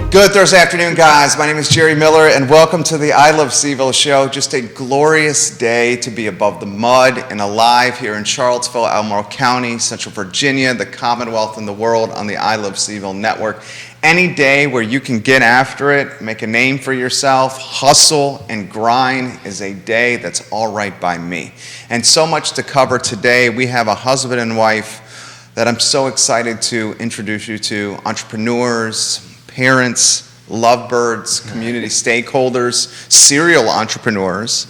Good Thursday afternoon, guys. My name is Jerry Miller, and welcome to the I Love CVille Show. Just a glorious day to be above the mud and alive here in Charlottesville, Albemarle County, Central Virginia, the Commonwealth, and the world on the I Love CVille Network. Any day where you can get after it, make a name for yourself, hustle, and grind is a day that's all right by me. And so much to cover today. We have a husband and wife that I'm so excited to introduce you to, entrepreneurs, parents, lovebirds, community stakeholders, serial entrepreneurs.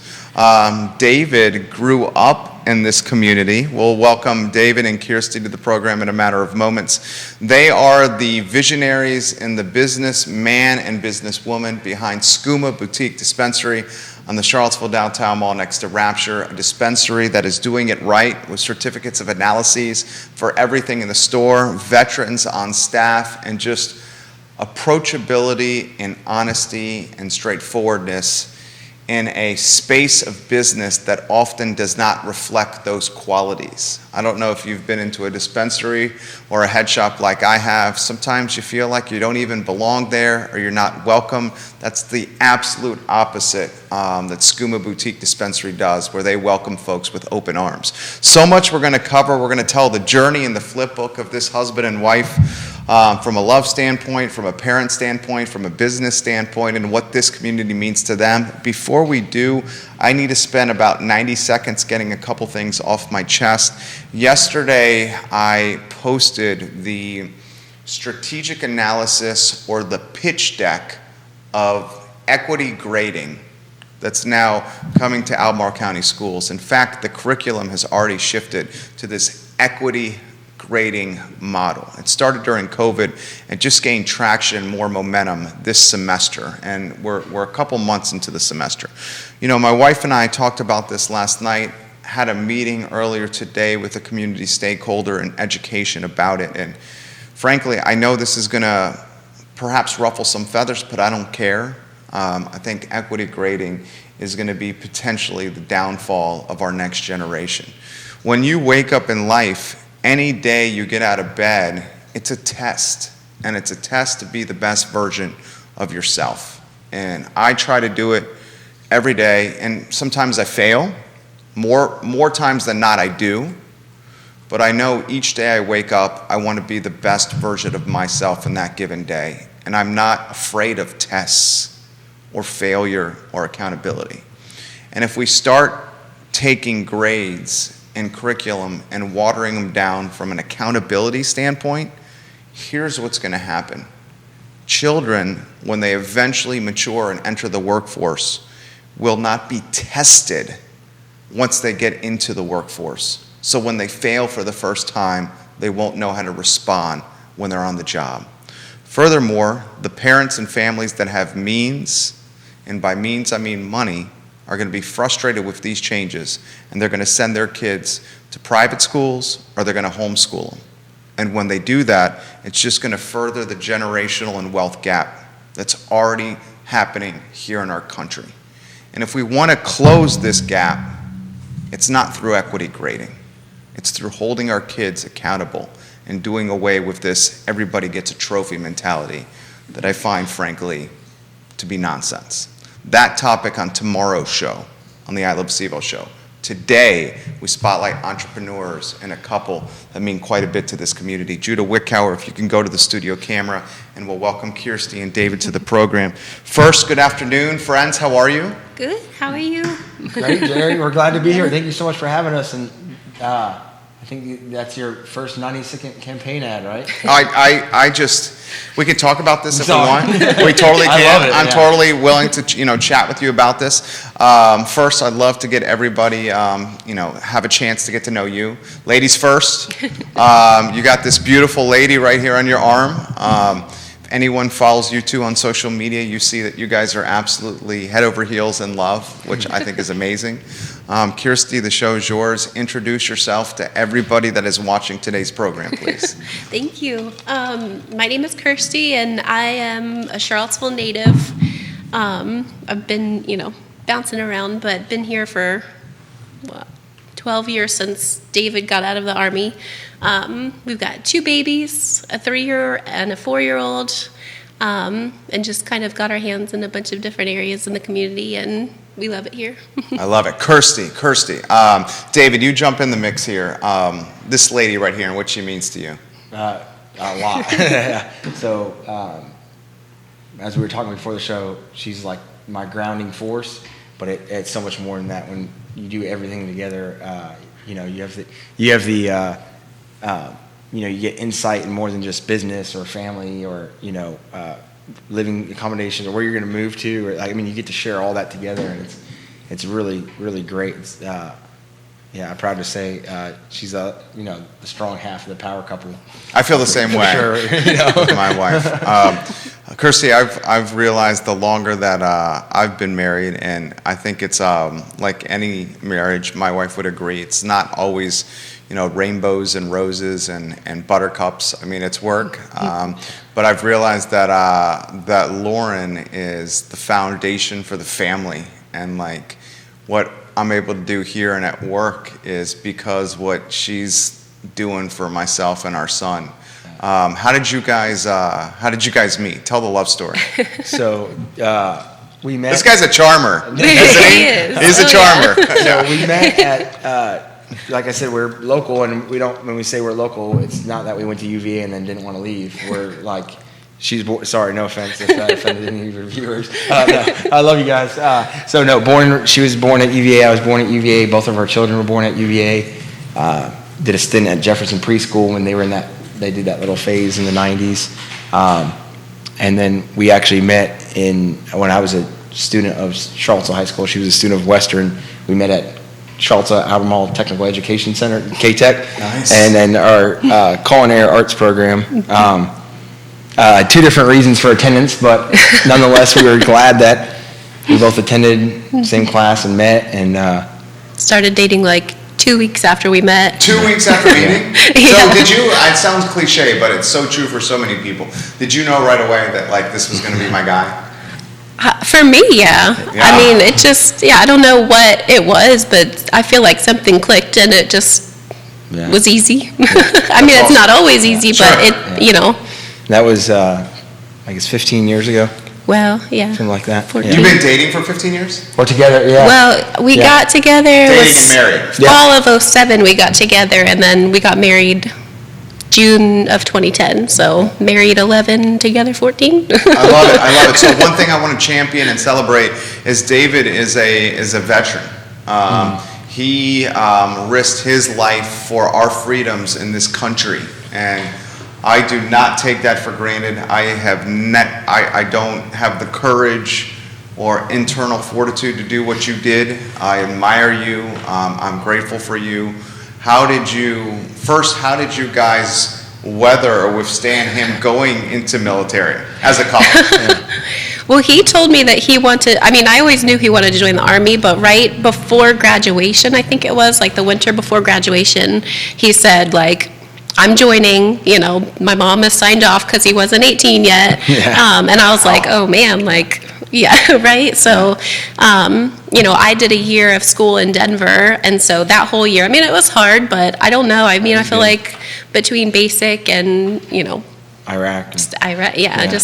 David grew up in this community. We'll welcome David and Kirstie to the program in a matter of moments. They are the visionaries and the businessman and businesswoman behind Skooma Boutique Dispensary on the Charlottesville Downtown Mall next to Rapture, a dispensary that is doing it right with certificates of analyses for everything in the store, veterans on staff, and just approachability and honesty and straightforwardness in a space of business that often does not reflect those qualities. I don't know if you've been into a dispensary or a head shop like I have. Sometimes you feel like you don't even belong there or you're not welcome. That's the absolute opposite that Skooma Boutique Dispensary does, where they welcome folks with open arms. So much we're going to cover. We're going to tell the journey and the flip book of this husband and wife from a love standpoint, from a parent standpoint, from a business standpoint, and what this community means to them. Before we do, I need to spend about 90 seconds getting a couple things off my chest. Yesterday, I posted the strategic analysis or the pitch deck of equity grading that's now coming to Albemarle County schools. In fact, the curriculum has already shifted to this equity grading model. It started during COVID and just gained traction, more momentum this semester, and we're a couple months into the semester. You know, my wife and I talked about this last night, had a meeting earlier today with a community stakeholder in education about it, and frankly, I know this is gonna perhaps ruffle some feathers, but I don't care. I think equity grading is gonna be potentially the downfall of our next generation. When you wake up in life, any day you get out of bed, it's a test, and it's a test to be the best version of yourself. And I try to do it every day, and sometimes I fail. More times than not I do, but I know each day I wake up, I want to be the best version of myself in that given day, and I'm not afraid of tests or failure or accountability. And if we start taking grades and curriculum and watering them down from an accountability standpoint, here's what's going to happen. Children, when they eventually mature and enter the workforce, will not be tested once they get into the workforce. So when they fail for the first time, they won't know how to respond when they're on the job. Furthermore, the parents and families that have means, and by means I mean money, are going to be frustrated with these changes, and they're going to send their kids to private schools or they're going to homeschool them. And when they do that, it's just going to further the generational and wealth gap that's already happening here in our country. And if we want to close this gap, it's not through equity grading. It's through holding our kids accountable and doing away with this everybody gets a trophy mentality that I find, frankly, to be nonsense. That topic on tomorrow's show, on the I Love CVille Show. Today, we spotlight entrepreneurs and a couple that mean quite a bit to this community. Judah Wickower, if you can go to the studio camera, and we'll welcome Kirstie and David to the program. First, good afternoon, friends. How are you? Good. How are you? Great, Jerry. We're glad to be here. Thank you so much for having us. And I think that's your first 90-second campaign ad, right? We can talk about this if we want. We totally can. I love it, I'm totally willing to, chat with you about this. First, I'd love to get everybody, have a chance to get to know you. Ladies first. You got this beautiful lady right here on your arm. If anyone follows you two on social media, you see that you guys are absolutely head over heels in love, which I think is amazing. Kirstie, the show is yours. Introduce yourself to everybody that is watching today's program, please. Thank you. My name is Kirstie, and I am a Charlottesville native. I've been, bouncing around, but been here for 12 years since David got out of the Army. We've got 2 babies, a 3-year and a 4-year-old. and just kind of got our hands in a bunch of different areas in the community, and we love it here. I love it. Kirstie. David, you jump in the mix here. This lady right here, and what she means to you. A lot. So, as we were talking before the show, she's like my grounding force, but it's so much more than that. When you do everything together, you get insight in more than just business or family or, living accommodations or where you're going to move to. Or, you get to share all that together, and it's really, really great. I'm proud to say she's the strong half of the power couple. I feel the same way. Sure, with my wife. Kirstie, I've realized the longer that I've been married, and I think it's like any marriage, my wife would agree, it's not always rainbows and roses and buttercups. It's work. But I've realized that Lauren is the foundation for the family, and what I'm able to do here and at work is because what she's doing for myself and our son. How did you guys meet? Tell the love story. So we met. This guy's a charmer, isn't he? He's a charmer. So we met at, like I said, we're local, and when we say we're local, it's not that we went to UVA and then didn't want to leave. We're sorry, no offense if I offended any of your viewers. No, I love you guys. She was born at UVA. I was born at UVA. Both of our children were born at UVA. Did a stint at Jefferson Preschool when they were they did that little phase in the 90s. And then we actually met when I was a student of Charlottesville High School. She was a student of Western. We met at Charlottesville Albemarle Technical Education Center, KTech. Nice. And then our culinary arts program. Two different reasons for attendance, but nonetheless, we were glad that we both attended same class and met, and Started dating 2 weeks after we met. 2 weeks after meeting? Yeah. So did you, it sounds cliche, but it's so true for so many people. Did you know right away that this was going to be my guy? For me, yeah. It just, I don't know what it was, but I feel like something clicked and it just was easy. It's not always easy, but That was, I guess, 15 years ago, well, yeah. something like that. 14. You've been dating for 15 years? We're together, yeah. Well, we got together. Dating and married. Fall of 2007 we got together, and then we got married June of 2010. So married 11, together 14. I love it. So one thing I want to champion and celebrate is David is a veteran. He risked his life for our freedoms in this country, and I do not take that for granted. I don't have the courage or internal fortitude to do what you did. I admire you. I'm grateful for you. How did you guys weather or withstand him going into military as a couple? Well, he told me that he wanted, I always knew he wanted to join the Army, but right before graduation, I think it was, the winter before graduation, he said, I'm joining, my mom has signed off because he wasn't 18 yet. Yeah. And I was oh man, yeah, right? So, I did a year of school in Denver, and so that whole year, it was hard, but I don't know. I feel like between basic and, Iraq, just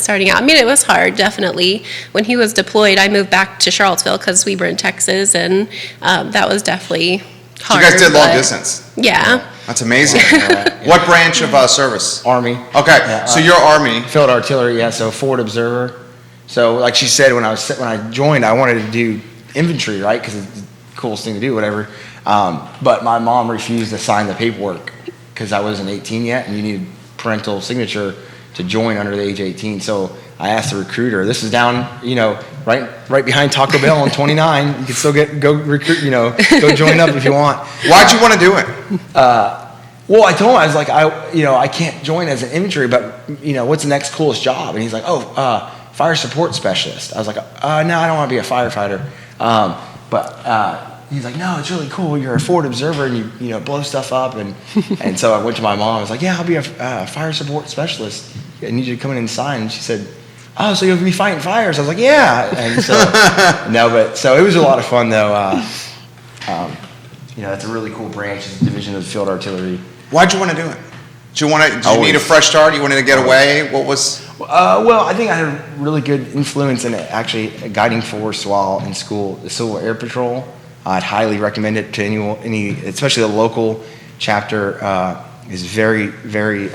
starting out. It was hard, definitely. When he was deployed, I moved back to Charlottesville because we were in Texas, and that was definitely hard. So you guys did long distance? Yeah. That's amazing. What branch of service? Army. Okay, so you're Army. Field artillery, so forward observer. So like she said, when I joined, I wanted to do infantry, right? Because it's the coolest thing to do, whatever. But my mom refused to sign the paperwork because I wasn't 18 yet, and you needed parental signature to join under the age of 18. So I asked the recruiter. This is down, right behind Taco Bell on 29. You can still go recruit, go join up if you want. Why'd you want to do it? Well, I told him, I was I can't join as an infantry, but what's the next coolest job? And he's fire support specialist. I was no, I don't want to be a firefighter. But he's no, it's really cool. You're a forward observer and you blow stuff up. And so I went to my mom. I was yeah, I'll be a fire support specialist. I need you to come in and sign. And she said, oh, so you'll be fighting fires? I was yeah. And so, so it was a lot of fun though. It's a really cool branch. It's a division of field artillery. Why'd you want to do it? Did you need a fresh start? You wanted to get away? What was? Well, I think I had a really good influence and actually a guiding force while in school. The Civil Air Patrol. I'd highly recommend it to any, especially the local chapter. Is very, very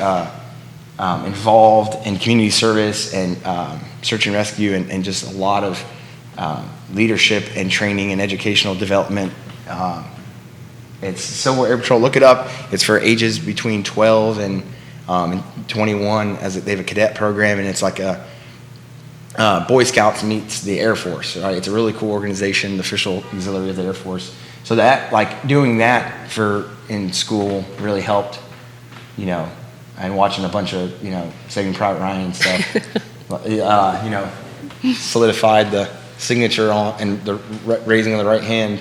involved in community service and search and rescue, and just a lot of leadership and training and educational development. It's Civil Air Patrol. Look it up. It's for ages between 12 and 21. They have a cadet program, and it's like a Boy Scouts meets the Air Force. Right? It's a really cool organization, the official auxiliary of the Air Force. So that, like, doing that in school really helped, and watching a bunch of, Saving Private Ryan and stuff, solidified the signature and the raising of the right hand.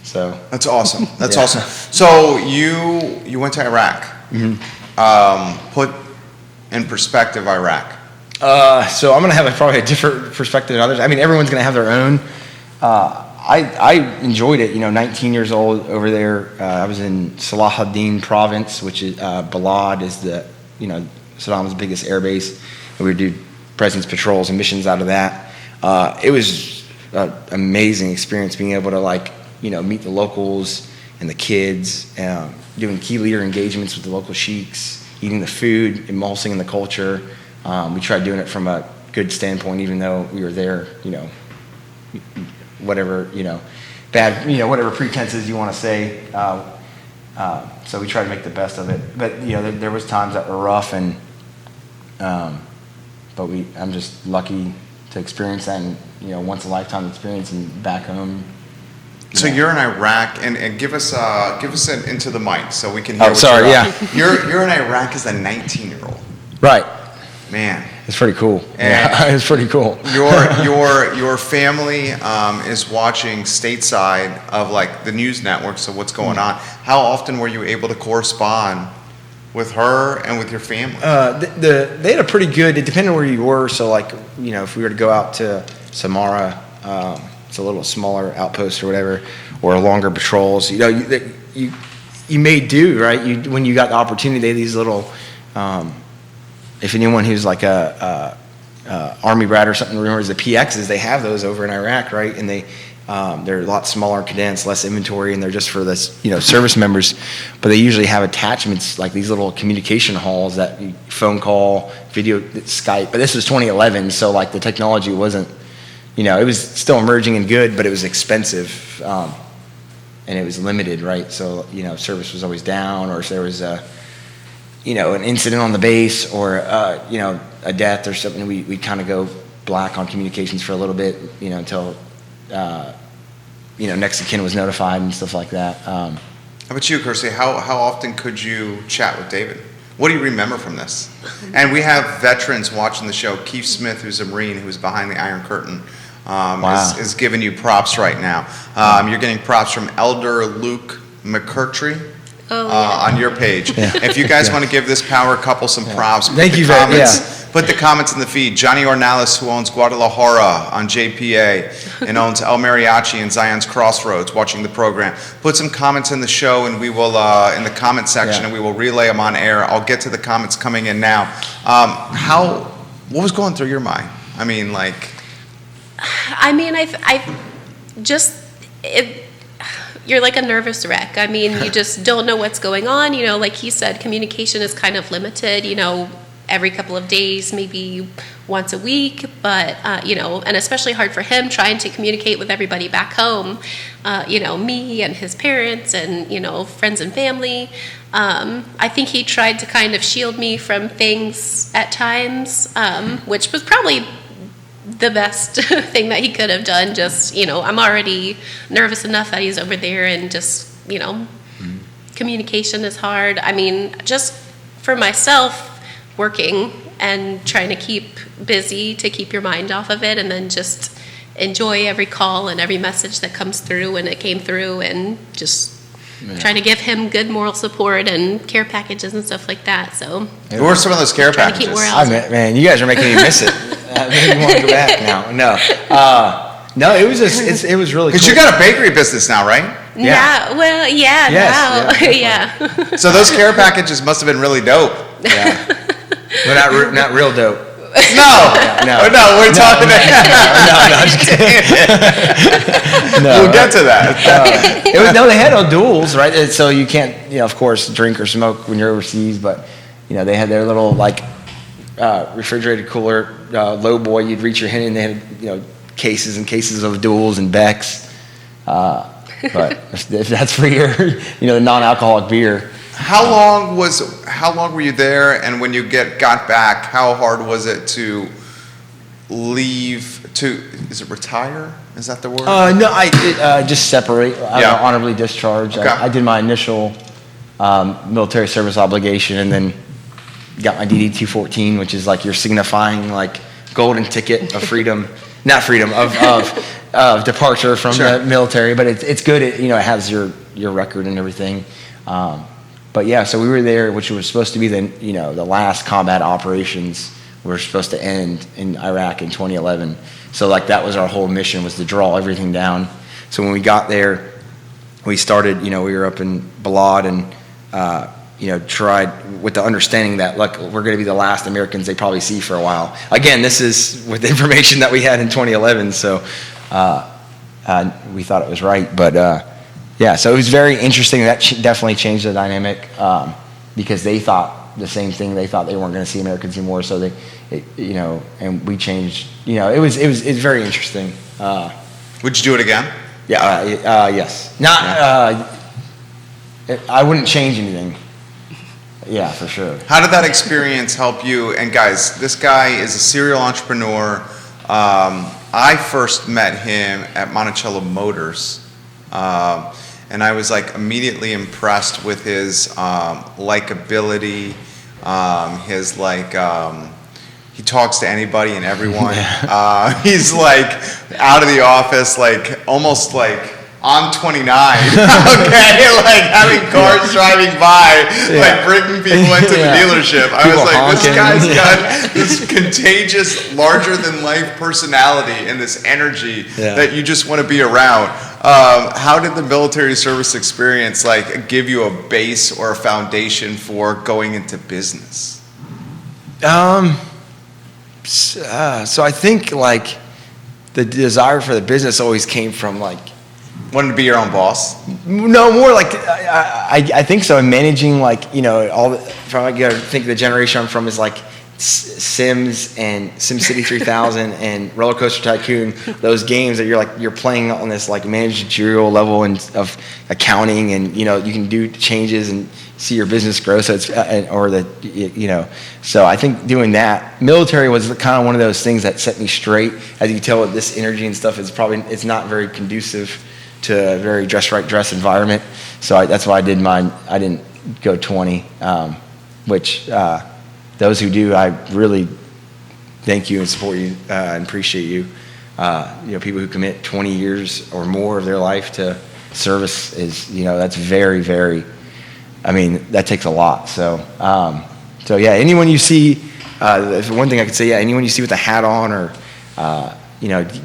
So that's awesome. That's awesome. So you went to Iraq. Mm-hmm. Put in perspective Iraq. So I'm going to have probably a different perspective than others. I mean, everyone's going to have their own. I enjoyed it. 19 years old over there. I was in Salahuddin province, which is Balad is the Saddam's biggest air base, and we would do presence patrols and missions out of that. It was an amazing experience being able to meet the locals and the kids, doing key leader engagements with the local sheiks, eating the food, immersing in the culture. We tried doing it from a good standpoint, even though we were there, whatever, bad, whatever pretenses you want to say. So we tried to make the best of it. But, there was times that were rough, and but I'm just lucky to experience that, and, once a lifetime experience and back home. So you're in Iraq, and give us an into the mic so we can hear. Oh, sorry, yeah. You're in Iraq as a 19-year-old. Right. Man, it's pretty cool. And it's pretty cool. Your family is watching stateside of the news networks of what's going on. How often were you able to correspond with her and with your family? They had a pretty good. It depended on where you were. So if we were to go out to Samara, it's a little smaller outpost or whatever, or longer patrols. You may do right. When you got the opportunity, they had these little. If anyone who's like a Army brat or something remembers the PXs, they have those over in Iraq, right? And they're a lot smaller, condensed, less inventory, and they're just for this, service members. But they usually have attachments like these little communication halls that you phone call, video, Skype. But this was 2011, so the technology wasn't, it was still emerging and good, but it was expensive, and it was limited, right? So service was always down, or if there was an incident on the base or, a death or something, we'd kind of go black on communications for a little bit, until, next of kin was notified and stuff like that. How about you, Kirstie? How often could you chat with David? What do you remember from this? And we have veterans watching the show. Keith Smith, who's a Marine, who's behind the Iron Curtain, Wow. is giving you props right now. You're getting props from Elder Luke McCurtry. On your page. Yeah. If you guys want to give this power couple some props, Thank you, put the comments in the feed. Johnny Ornalis, who owns Guadalajara on JPA and owns El Mariachi and Zion's Crossroads, watching the program. Put some comments in the show, and we will in the comment section, and we will relay them on air. I'll get to the comments coming in now. What was going through your mind? You're like a nervous wreck. You just don't know what's going on. Like he said, communication is kind of limited, every couple of days, maybe once a week. But, and especially hard for him trying to communicate with everybody back home, me and his parents and, friends and family. I think he tried to kind of shield me from things at times, which was probably the best thing that he could have done. Just, I'm already nervous enough that he's over there, and just, communication is hard. Just for myself, working and trying to keep busy to keep your mind off of it, and then just enjoy every call and every message that comes through when it came through, and just trying to give him good moral support and care packages and stuff like that. So what were some of those care packages? Man, you guys are making me miss it. Maybe you want to go back now. No, it was it was really cool. Because you got a bakery business now, right? Yeah. Well, yeah. Yes, now, yeah. So those care packages must have been really dope. Yeah, but not real dope. No, we're talking. No, I'm just kidding. We'll get to that. They had no duels, right? And so you can't, of course, drink or smoke when you're overseas, but, they had their little, refrigerated cooler, low boy, you'd reach your hand in, they had, cases and cases of duels and Becks. But if that's for your, non-alcoholic beer. How long were you there, and when you got back, how hard was it to leave, is it retire? Is that the word? No, I just separate. I honorably discharge. Okay. I did my initial military service obligation, and then got my DD 214, which is like your signifying golden ticket of freedom, not freedom of departure from the military. But it's good. It has your record and everything. But yeah, so we were there, which was supposed to be the last combat operations were supposed to end in Iraq in 2011. So that was our whole mission, was to draw everything down. So when we got there, we started, we were up in Balad and, tried with the understanding that, we're going to be the last Americans they probably see for a while. Again, this is with the information that we had in 2011, so we thought it was right. But yeah, so it was very interesting. That definitely changed the dynamic because they thought the same thing. They thought they weren't going to see Americans anymore. So and we changed. It was very interesting. Would you do it again? Yeah. Yes. Not. I wouldn't change anything. Yeah, for sure. How did that experience help you? And guys, this guy is a serial entrepreneur. I first met him at Monticello Motors. And I was immediately impressed with his likability, he talks to anybody and everyone. He's out of the office, almost on 29, okay, having cars driving by, bringing people into the dealership. I was this guy's got this contagious, larger than life personality and this energy that you just want to be around. How did the military service experience give you a base or a foundation for going into business? So I think the desire for the business always came from wanting to be your own boss? No, more I think so. Managing all the, from I think the generation I'm from is Sims and SimCity 3000 and Roller Coaster Tycoon, those games that you're playing on this managerial level and of accounting, and you can do changes and see your business grow. So it's so I think doing that, military was kind of one of those things that set me straight. As you can tell, this energy and stuff it's not very conducive to a very dress environment. So that's why I did mine. I didn't go 20, which. Those who do, I really thank you and support you and appreciate you. People who commit 20 years or more of their life to service is, that's very, very, that takes a lot. So yeah, anyone you see, one thing I could say, anyone you see with a hat on or,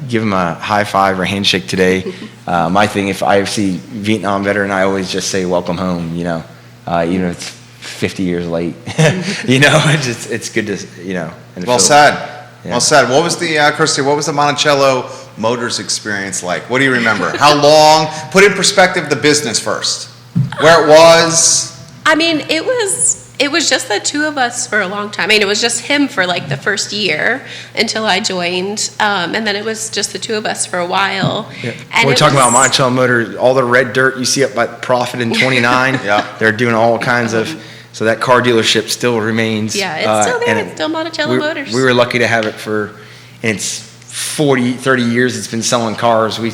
give them a high five or handshake today. My thing, if I see Vietnam veteran, I always just say, welcome home, even if it's 50 years late. It's good to, well said. Yeah. Well said. What was the, Kirstie, what was the Monticello Motors experience like? What do you remember? How long? Put in perspective the business first. Where it was? It was just the two of us for a long time. It was just him for the first year until I joined. And then it was just the two of us for a while. Yeah. And we're talking about Monticello Motors, all the red dirt you see up by Profit in 29. Yeah. They're doing all kinds of, so that car dealership still remains. Yeah, it's still there. It's still Monticello Motors. We were lucky to have it and it's 30 years it's been selling cars. We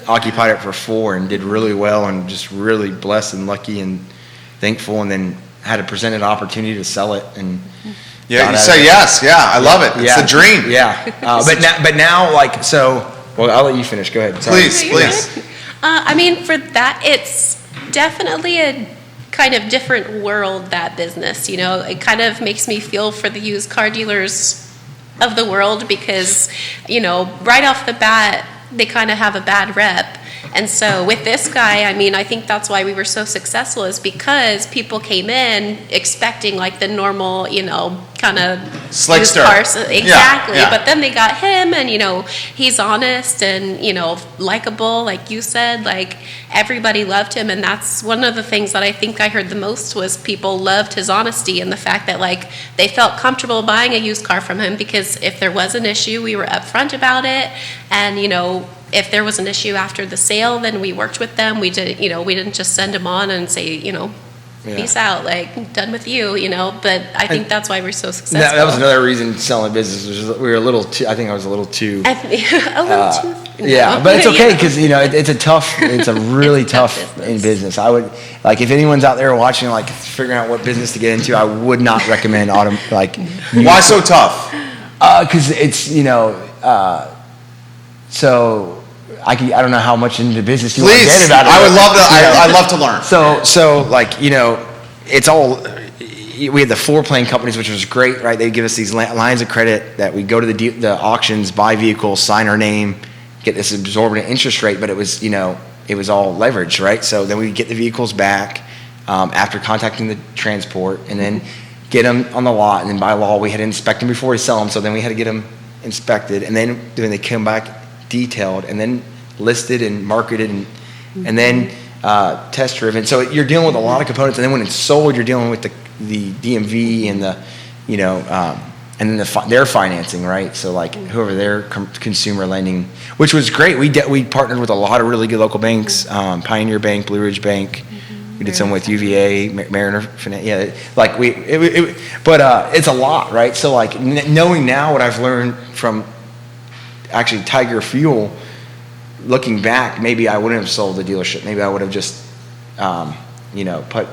occupied it for 4 and did really well and just really blessed and lucky and thankful, and then had a presented opportunity to sell it, and yeah, you say yes. Yeah, I love it. It's a dream. Yeah, but now well, I'll let you finish. Go ahead. Sorry. Please. For that, it's definitely a kind of different world, that business. It kind of makes me feel for the used car dealers of the world because, right off the bat, they kind of have a bad rep. And so with this guy, I mean, I think that's why we were so successful, is because people came in expecting like the normal, you know, kind of Slickster. Exactly. Yeah. But then they got him, and, you know, he's honest and, you know, likable, like you said, like everybody loved him. And that's one of the things that I think I heard the most, was people loved his honesty and the fact that like they felt comfortable buying a used car from him, because if there was an issue, we were upfront about it. And, you know, if there was an issue after the sale, then we worked with them. We did, you know, we didn't just send them on and say, you know, peace out, like, done with you, you know. But I think that's why we're so successful. That was another reason selling business, was we were a little too, I think I was a little too. A little too. Yeah, but it's okay, because, you know, it's a really tough in business. I would, like, if anyone's out there watching, like, figuring out what business to get into, I would not recommend Why so tough? Because it's, you know, so I don't know how much into business you want to get about it. I would love to. I'd love to learn. So like, you know, it's all. We had the floor plan companies, which was great, right? They give us these lines of credit that we go to the auctions, buy vehicles, sign our name, get this absorbent interest rate. But it was, you know, it was all leverage, right? So then we get the vehicles back after contacting the transport, and then get them on the lot. And then by law, we had to inspect them before we sell them. So then we had to get them inspected, and then when they come back, detailed, and then listed and marketed, and then test driven. So you're dealing with a lot of components, and then when it's sold, you're dealing with the DMV and the, you know, and then their financing, right? So like whoever their consumer lending, which was great. We partnered with a lot of really good local banks, Pioneer Bank, Blue Ridge Bank. We did some with UVA, Mariner Finance. Yeah, like but it's a lot, right? So like knowing now what I've learned from actually Tiger Fuel, looking back, maybe I wouldn't have sold the dealership. Maybe I would have just, you know, put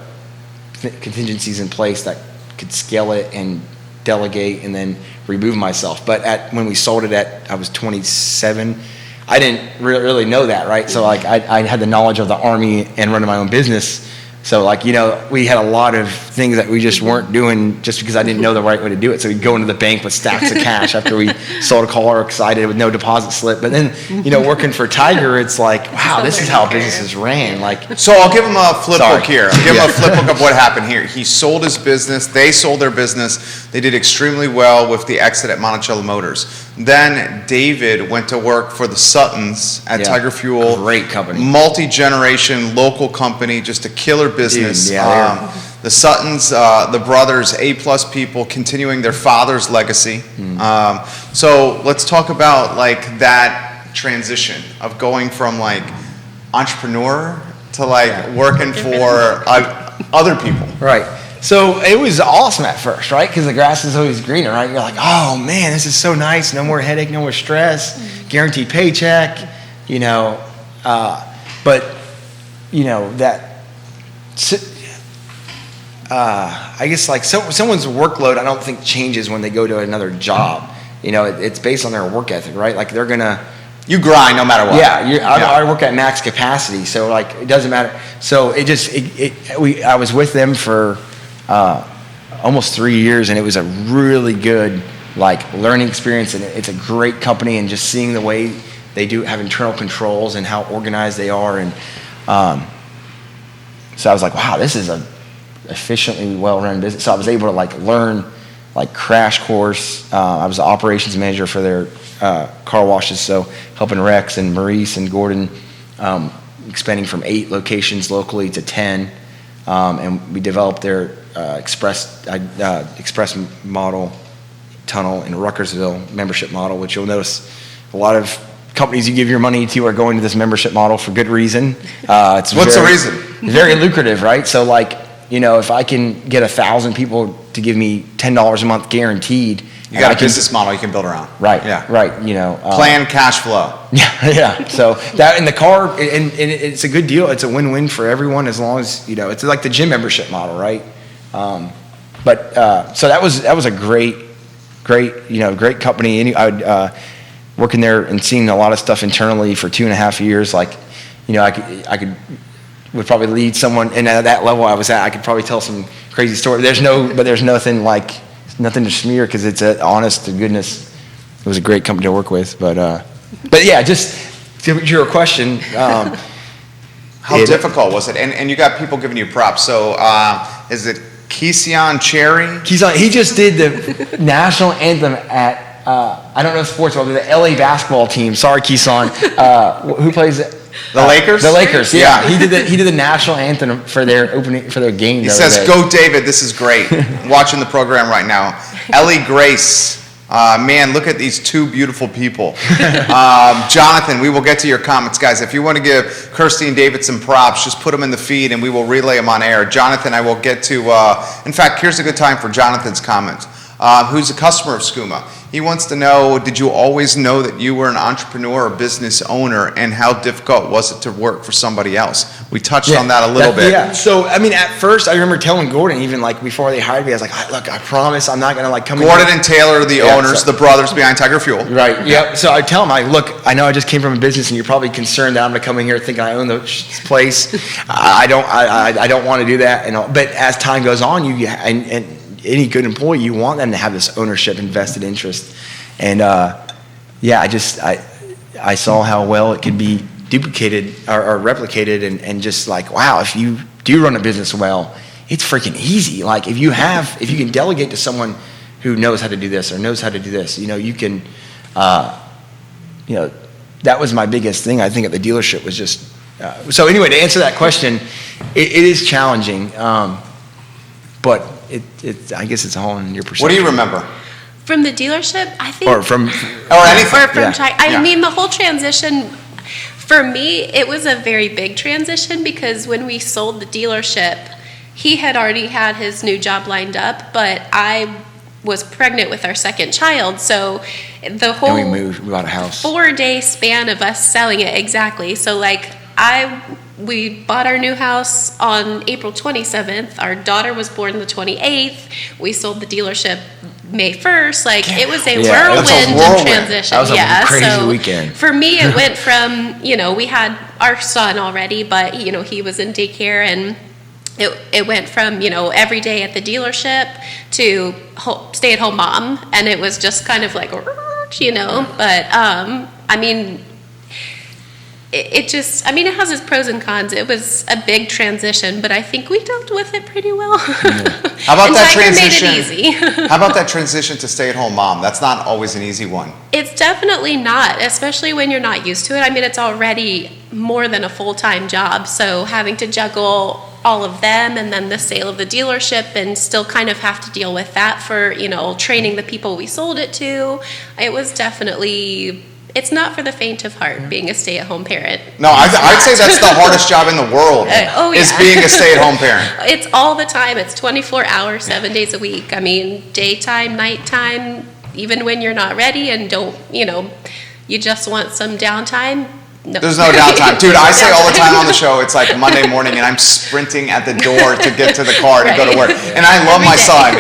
contingencies in place that could scale it and delegate and then remove myself. But when we sold it I was 27, I didn't really know that, right? So like I had the knowledge of the Army and running my own business. So like, you know, we had a lot of things that we just weren't doing just because I didn't know the right way to do it. So we'd go into the bank with stacks of cash after we sold a car, excited with no deposit slip. But then, you know, working for Tiger, it's like, wow, this is how businesses ran. Like, so I'll give him a flip book here. I'll give him a flip book of what happened here. He sold his business. They sold their business. They did extremely well with the exit at Monticello Motors. Then David went to work for the Suttons at Tiger Fuel. Great company. Multi-generation local company, just a killer business. Dude, yeah, the Suttons, the brothers, A-plus people, continuing their father's legacy. So let's talk about like that transition of going from like entrepreneur to like working for other people. Right. So it was awesome at first, right? Because the grass is always greener, right? You're like, oh man, this is so nice. No more headache, no more stress, guaranteed paycheck, you know. But, you know, I guess like someone's workload, I don't think changes when they go to another job. You know, it's based on their work ethic, right? Like they're gonna. You grind no matter what. Yeah, I work at max capacity, so like it doesn't matter. So I was with them for almost 3 years, and it was a really good like learning experience, and it's a great company, and just seeing the way they do have internal controls and how organized they are, and so I was like, wow, this is a efficiently well-run business. So I was able to like learn like crash course. I was the operations manager for their car washes, so helping Rex and Maurice and Gordon, expanding from 8 locations locally to 10, and we developed their express model tunnel in Ruckersville membership model, which you'll notice a lot of companies you give your money to are going to this membership model for good reason. What's the reason? Very lucrative, right? So like, you know, if I can get 1,000 people to give me $10 a month guaranteed, you got a business model you can build around. Right. Yeah. Right. You know, plan cash flow. Yeah. So that in the car, and it's a good deal. It's a win-win for everyone as long as, you know, it's like the gym membership model, right? So that was a great, you know, great company. I would working there and seeing a lot of stuff internally for 2.5 years. Like, you know, I would probably lead someone, and at that level I was at, I could probably tell some crazy story. There's nothing to smear, because it's honest to goodness. It was a great company to work with, but yeah, just to your question, How difficult was it? And you got people giving you props. So is it Keyshawn Cherry? He just did the national anthem at, I don't know sports well, the LA basketball team. Sorry, Keyshawn. Who plays it? The Lakers? The Lakers, yeah. He did the national anthem for their game. He says, "Go David, this is great." I'm watching the program right now. Ellie Grace, man, look at these two beautiful people. Jonathan, we will get to your comments, guys. If you want to give Kirstie and David some props, just put them in the feed and we will relay them on air. Jonathan, I will get to, in fact, here's a good time for Jonathan's comments. Who's a customer of Skooma. He wants to know, did you always know that you were an entrepreneur or business owner, and how difficult was it to work for somebody else? We touched on that a little bit. Yeah, so, I mean, at first, I remember telling Gordon, even like before they hired me, I was like, look, I promise I'm not going to like come Gordon and Taylor are the owners, the brothers behind Tiger Fuel. Right, yep. So I tell them, look, I know I just came from a business and you're probably concerned that I'm going to come in here thinking I own the place. I don't want to do that. And but as time goes on, and any good employee, you want them to have this ownership, invested interest. And I saw how well it could be duplicated or replicated, and just like, wow, if you do run a business well, it's freaking easy. Like if you can delegate to someone who knows how to do this or knows how to do this, you can, that was my biggest thing, I think, at the dealership was just, so anyway, to answer that question, it is challenging, but I guess it's all in your perception. What do you remember? From the dealership, I think. Or from anything. I mean, the whole transition, for me, it was a very big transition because when we sold the dealership, he had already had his new job lined up, but I was pregnant with our second child. So the whole we bought a house. 4-day span of us selling it, exactly. So like we bought our new house on April 27th. Our daughter was born the 28th. We sold the dealership May 1st. Like it was a whirlwind transition. That was a crazy weekend. For me, it went from, we had our son already, but he was in daycare, and it went from, every day at the dealership to stay-at-home mom, and it was just kind of like, but I mean, it has its pros and cons. It was a big transition, but I think we dealt with it pretty well. How about that transition? Made it easy. How about that transition to stay-at-home mom? That's not always an easy one. It's definitely not, especially when you're not used to it. I mean, it's already more than a full-time job, so having to juggle all of them and then the sale of the dealership and still kind of have to deal with that for, training the people we sold it to. It was definitely... It's not for the faint of heart, being a stay-at-home parent. No, I'd say that's the hardest job in the world, is being a stay-at-home parent. It's all the time. It's 24 hours, 7 days a week. I mean, daytime, nighttime, even when you're not ready and don't, you just want some downtime. No. There's no downtime. Dude, I say all the time on the show, it's like Monday morning and I'm sprinting at the door to get to the car to go to work. And I love my son.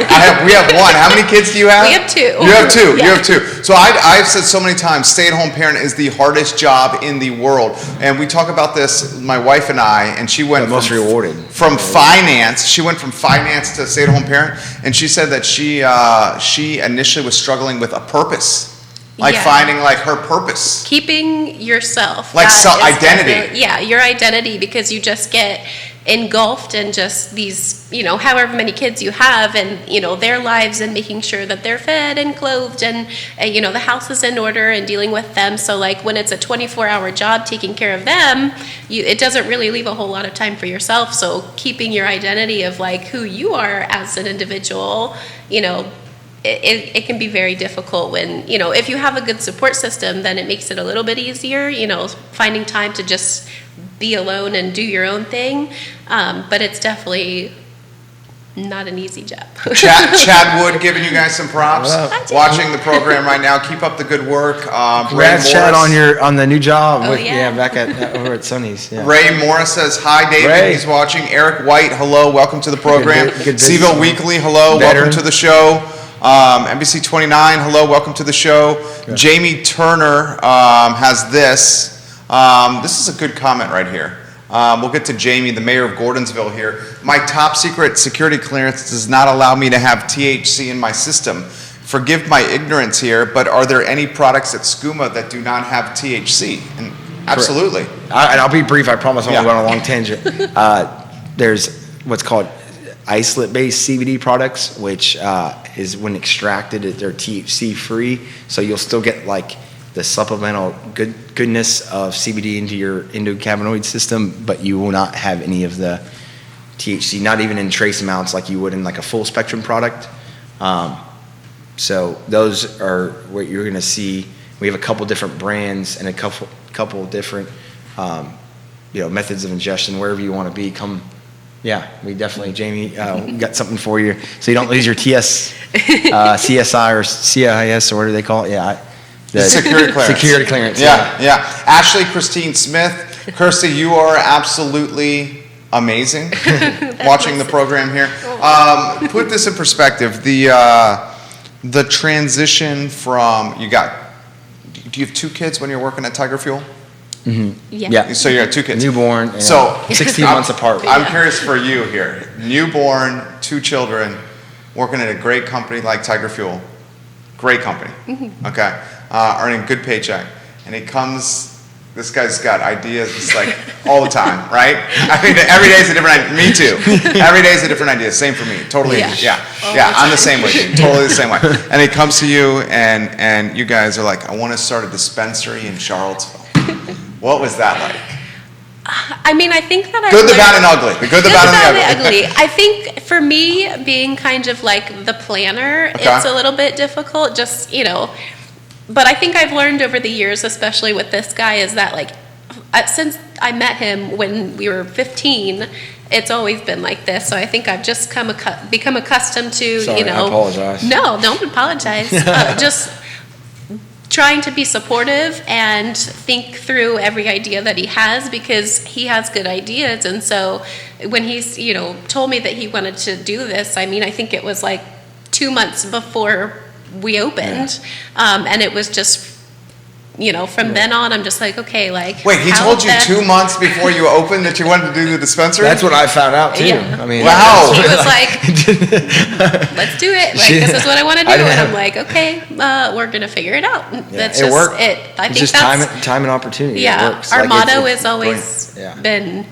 We have one. How many kids do you have? We have two. You have two. Yeah. You have two. So I've said so many times, stay-at-home parent is the hardest job in the world. And we talk about this, my wife and I, and she went most rewarded. From finance. She went from finance to stay-at-home parent, and she said that she initially was struggling with a purpose. Finding her purpose. Keeping yourself. Identity. Your identity, because you just get engulfed in just these, however many kids you have and, their lives and making sure that they're fed and clothed and, the house is in order and dealing with them. So when it's a 24-hour job taking care of them, it doesn't really leave a whole lot of time for yourself. So keeping your identity of who you are as an individual, it can be very difficult when, if you have a good support system, then it makes it a little bit easier, finding time to just be alone and do your own thing. But it's definitely not an easy job. Chad Wood giving you guys some props. Watching the program right now. Keep up the good work. Congrats, Chad, on the new job. Back over at Sonny's. Yeah. Ray Morris says hi, David. Ray. He's watching. Eric White, hello. Welcome to the program. Good CVille Weekly, hello. Veteran. Welcome to the show. NBC 29, hello, welcome to the show. Yeah. Jamie Turner has this. This is a good comment right here. We'll get to Jamie, the mayor of Gordonsville here. My top secret security clearance does not allow me to have THC in my system. Forgive my ignorance here, but are there any products at Skooma that do not have THC? And absolutely. And I'll be brief. I promise I won't go on a long tangent. There's what's called isolate-based CBD products, which is when extracted, they're THC free. So you'll still get like the supplemental goodness of CBD into your endocannabinoid system, but you will not have any of the THC, not even in trace amounts like you would in like a full spectrum product. So those are what you're going to see. We have a couple different brands and a couple different methods of ingestion. Wherever you want to be, come. Yeah, we definitely, Jamie, got something for you so you don't lose your CSI or CIS or what do they call it? Yeah, the security clearance. Security clearance. Yeah. Ashley Christine Smith, Kirstie, you are absolutely amazing. Watching the program here, put this in perspective. The transition from do you have 2 kids when you're working at Tiger Fuel? Mm-hmm. Yeah. So you have 2 kids. Newborn. Yeah. So 16 months apart. I'm curious for you here. Newborn, 2 children, working at a great company like Tiger Fuel. Great company. Mm-hmm. Okay. Earning good paycheck. And this guy's got ideas like all the time, right? I mean, every day is a different idea. Me too. Every day is a different idea. Same for me. Totally. Yeah. I'm the same with you. Totally the same way. And he comes to you and you guys are like, I want to start a dispensary in Charlottesville. What was that like? I mean, I think that Good, the bad, and ugly. The good, the bad, and the ugly. I think for me, being kind of like the planner, it's a little bit difficult. Just, but I think I've learned over the years, especially with this guy, is that like since I met him when we were 15, it's always been like this. So I think I've just become accustomed to, Sorry, I apologize. No, don't apologize. Just trying to be supportive and think through every idea that he has, because he has good ideas. And so when he's, told me that he wanted to do this, I mean, I think it was like 2 months before we opened. And it was just, from then on, I'm just like, okay, like. Wait, he told you 2 months before you opened that you wanted to do the dispensary? That's what I found out too. Yeah. I mean, wow. He was like, let's do it. Like, this is what I want to do. And I'm like, okay, we're going to figure it out. That's it worked. I think just that's time and opportunity. Yeah. It works. Our Like, motto it's has always brilliant. been,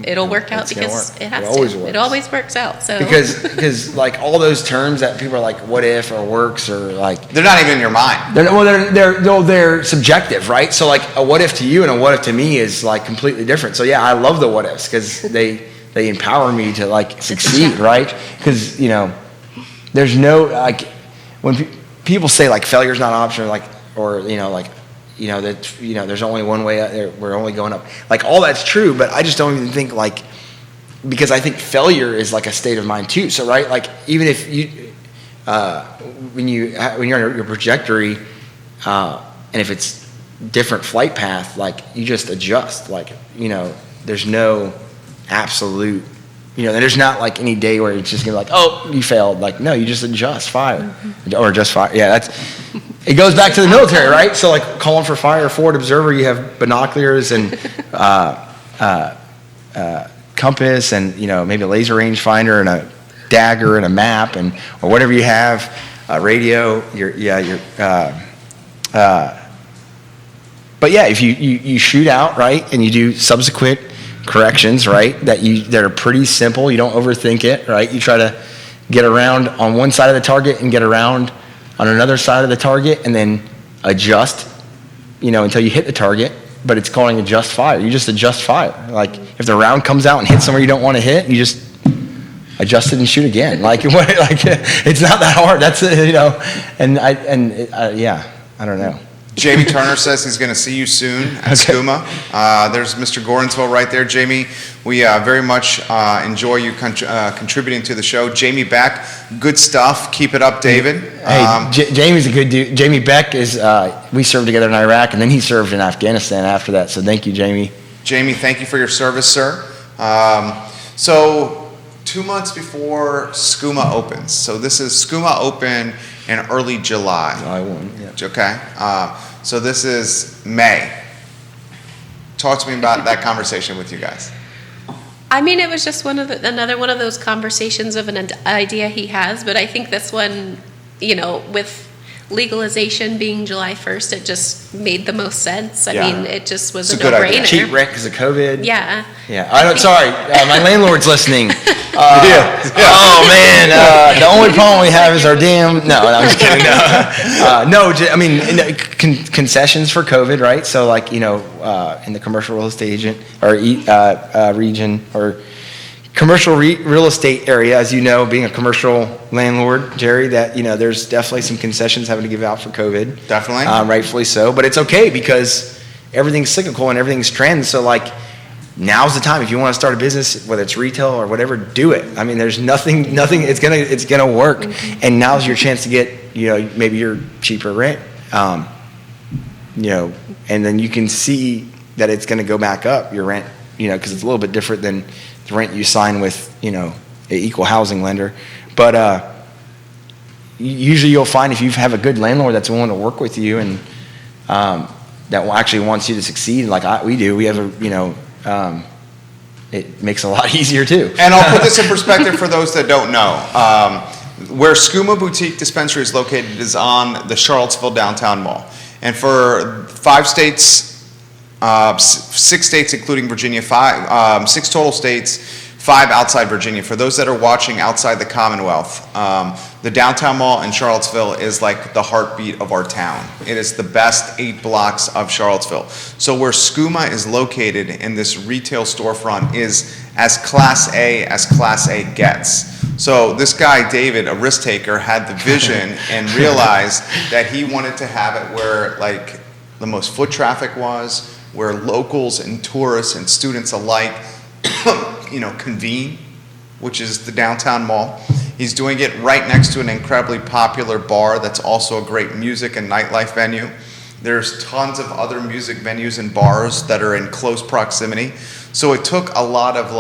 it'll work out It's gonna because work. it has It always to. works. It always works out. So Because like all those terms that people are like, what if or works or like. They're not even in your mind. They're subjective, right? So like a what if to you and a what if to me is like completely different. So yeah, I love the what ifs because they empower me to like succeed, right? Because there's no like when people say like failure's not an option, like there's only one way out there, we're only going up. Like all that's true, but I just don't even think like, because I think failure is like a state of mind too. So right, like even if you when you're on your trajectory, and if it's different flight path, like you just adjust. Like there's no absolute. There's not like any day where it's just gonna be like, oh, you failed. Like no, you just adjust, fire, or just fire. Yeah, it goes back to the military, right? So like calling for fire, forward observer, you have binoculars and compass and maybe a laser rangefinder and a dagger and a map or whatever you have, radio. But yeah, if you shoot out right and you do subsequent corrections, right, that are pretty simple, you don't overthink it, right? You try to get around on one side of the target and get around on another side of the target and then adjust, until you hit the target, but it's calling adjust fire. You just adjust fire. Like if the round comes out and hits somewhere you don't want to hit, you just adjust it and shoot again. Like it's not that hard. That's I don't know. Jamie Turner says he's going to see you soon at Skooma. There's Mr. Gordonsville right there. Jamie, we very much enjoy you contributing to the show. Jamie Beck, good stuff. Keep it up, David. Hey, Jamie's a good dude. Jamie Beck we served together in Iraq, and then he served in Afghanistan after that. So thank you, Jamie. Jamie, thank you for your service, sir. So 2 months before Skooma opens. So this is Skooma open in early July. July 1, yeah. Okay. So this is May. Talk to me about that conversation with you guys. I mean, it was just another one of those conversations of an idea he has, but I think this one, with legalization being July 1st, it just made the most sense. I Yeah. mean, it just was It's a a good idea. no-brainer. Cheap rent because of COVID. Yeah. Yeah. I don't. Sorry, my landlord's listening. Yeah. Oh man, the only problem we have is our damn. No, I'm just kidding. No, I mean concessions for COVID, right? So like in the commercial real estate agent or region or commercial real estate area, as you know, being a commercial landlord, Jerry, that there's definitely some concessions having to give out for COVID. Definitely. Rightfully so, but it's okay because everything's cyclical and everything's trends. So like. Now's the time. If you want to start a business, whether it's retail or whatever, do it. I mean, there's nothing. It's gonna work. Mm-hmm. And now's your chance to get, maybe your cheaper rent. And then you can see that it's gonna go back up your rent. Because it's a little bit different than the rent you sign with, an equal housing lender. But usually you'll find if you have a good landlord that's willing to work with you and that actually wants you to succeed, like we do. We have it makes it a lot easier too. And I'll put this in perspective for those that don't know. Where Skooma Boutique Dispensary is located is on the Charlottesville downtown mall. And for 5 states, 6 states including Virginia, 6 total states, 5 outside Virginia. For those that are watching outside the Commonwealth, the downtown mall in Charlottesville is like the heartbeat of our town. It is the best 8 blocks of Charlottesville. So where Skooma is located in this retail storefront is as Class A gets. So this guy, David, a risk taker, had the vision and realized that he wanted to have it where like the most foot traffic was, where locals and tourists and students alike convene, which is the downtown mall. He's doing it right next to an incredibly popular bar that's also a great music and nightlife venue. There's tons of other music venues and bars that are in close proximity. So it took a lot of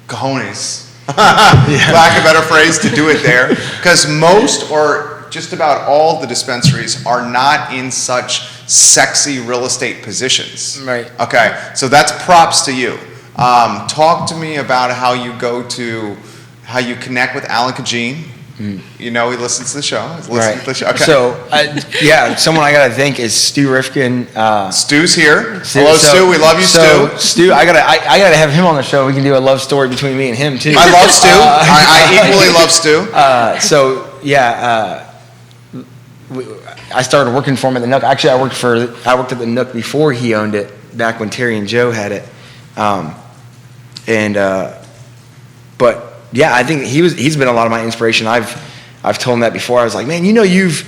cojones, lack of a better phrase, to do it there. Because most or just about all the dispensaries are not in such sexy real estate positions. Right. Okay, so that's props to you. Talk to me about how you connect with Alan Kajin. He listens to the show. He's listening to the show. Okay. So, someone I gotta thank is Stu Rifkin. Stu's here. Hello, Stu. We love you, Stu. Stu, I gotta have him on the show. We can do a love story between me and him too. I love Stu. I equally love Stu. I started working for him at the Nook. Actually, I worked at the Nook before he owned it, back when Terry and Joe had it. But yeah, I think he's been a lot of my inspiration. I've told him that before. I was like, man, you've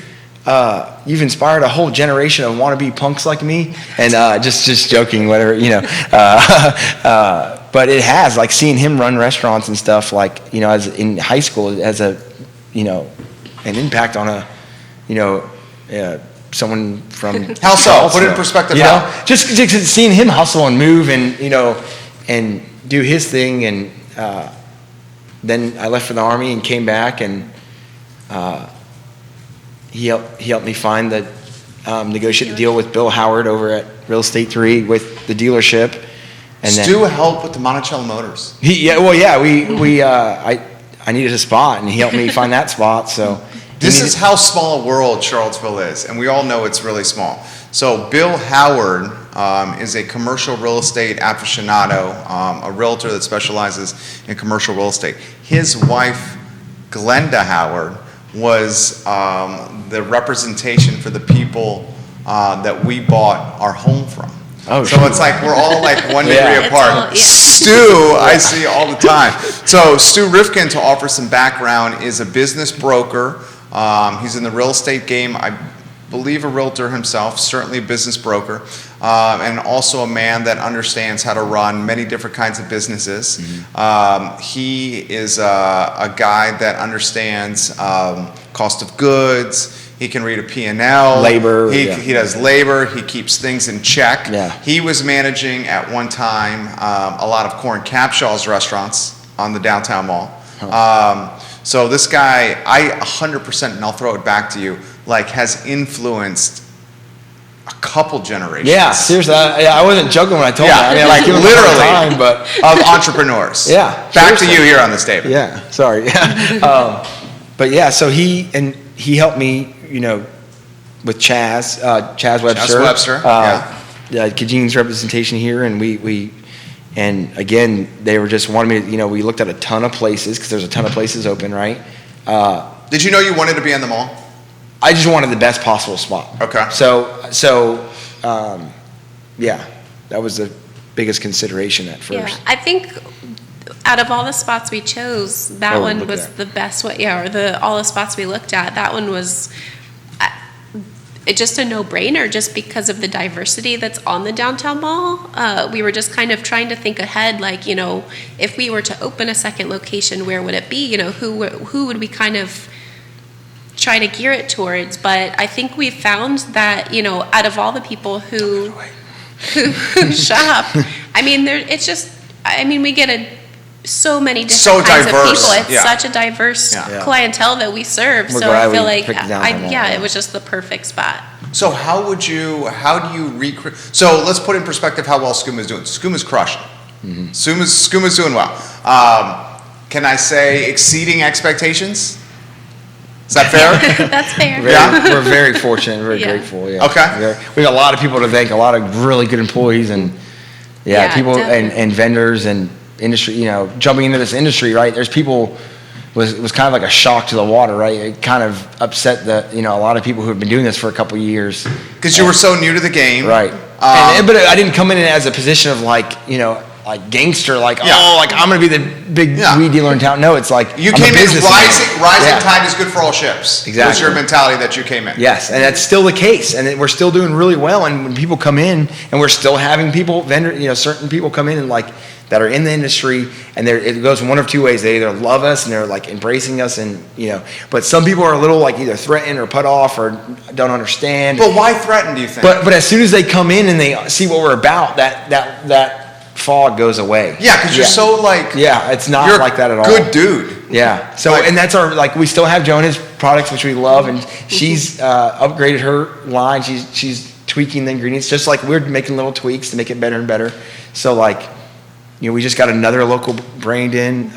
inspired a whole generation of wannabe punks like me, and just joking, whatever, but it has, like, seeing him run restaurants and stuff, like, as in high school, as an impact on someone from how so? Put it in perspective. Just seeing him hustle and move and and do his thing, and then I left for the Army and came back, and he helped me find the negotiate the deal with Bill Howard over at Real Estate 3 with the dealership. And Stu helped with the Monticello Motors. I needed a spot, and he helped me find that spot. So this is how small a world Charlottesville is, and we all know it's really small. So Bill Howard is a commercial real estate aficionado, a realtor that specializes in commercial real estate. His wife, Glenda Howard, was the representation for the people that we bought our home from. Oh, so sure. It's like we're all like 1 degree apart. Yeah. Stu, I see all the time. So Stu Rifkin, to offer some background, is a business broker. He's in the real estate game. I believe a realtor himself, certainly a business broker, and also a man that understands how to run many different kinds of businesses. Mm-hmm. He is a guy that understands cost of goods. He can read a P&L. Labor. He does labor. He keeps things in check. Yeah. He was managing at one time a lot of Corn Capshaw's restaurants on the downtown mall. Huh. So this guy, I 100%, and I'll throw it back to you, has influenced a couple generations. Yeah, seriously. I wasn't joking when I told that. I mean, literally, but of entrepreneurs. Yeah. Back to you here on this table. Yeah, sorry. But yeah, so he, and he helped me, with Chaz Webster. Chaz Webster, Kajean's representation here, and and again, they were just wanting me to, we looked at a ton of places, because there's a ton of places open, right? Did you know you wanted to be in the mall? I just wanted the best possible spot. Okay. Yeah, that was the biggest consideration at first. Yeah, I think out of all the spots we chose, that one was the best one. Yeah, or all the spots we looked at, that one was just a no-brainer, just because of the diversity that's on the downtown mall. We were just kind of trying to think ahead, like, if we were to open a second location, where would it be? Who would we kind of try to gear it towards? But I think we found that, out of all the people who shop, we get so many different kinds diverse, of people. It's yeah. such a diverse clientele that we serve. We're so glad I feel we like, picked downtown mall. it was just the perfect spot. So how do you recreate? So let's put in perspective how well Skooma is doing. Skooma's crushing. Mm-hmm. Skooma's doing well. Can I say exceeding expectations? Is that fair? That's fair. We're very fortunate, very grateful. Yeah. Okay. We got a lot of people to thank, a lot of really good employees, and people and vendors and industry. Jumping into this industry, right? There's people was kind of like a shock to the water, right? It kind of upset a lot of people who have been doing this for a couple of years. Because you were so new to the game, right? But I didn't come in as a position of like gangster, I'm gonna be the big weed dealer in town. No, it's like you came in rising tide is good for all ships. Exactly. Was your mentality that you came in? Yes, and that's still the case, and we're still doing really well. And when people come in, and we're still having certain people come in and that are in the industry, and it goes one of two ways. They either love us and they're embracing us, and but some people are a little either threatened or put off or don't understand. But why threaten, do you think? But as soon as they come in and they see what we're about, that fog goes away. Yeah, because you're so it's not like that at all. Good dude. Yeah. So and that's our we still have Jonah's products, which we love, and she's upgraded her line. She's tweaking the ingredients, just like we're making little tweaks to make it better and better. So we just got another local brand in,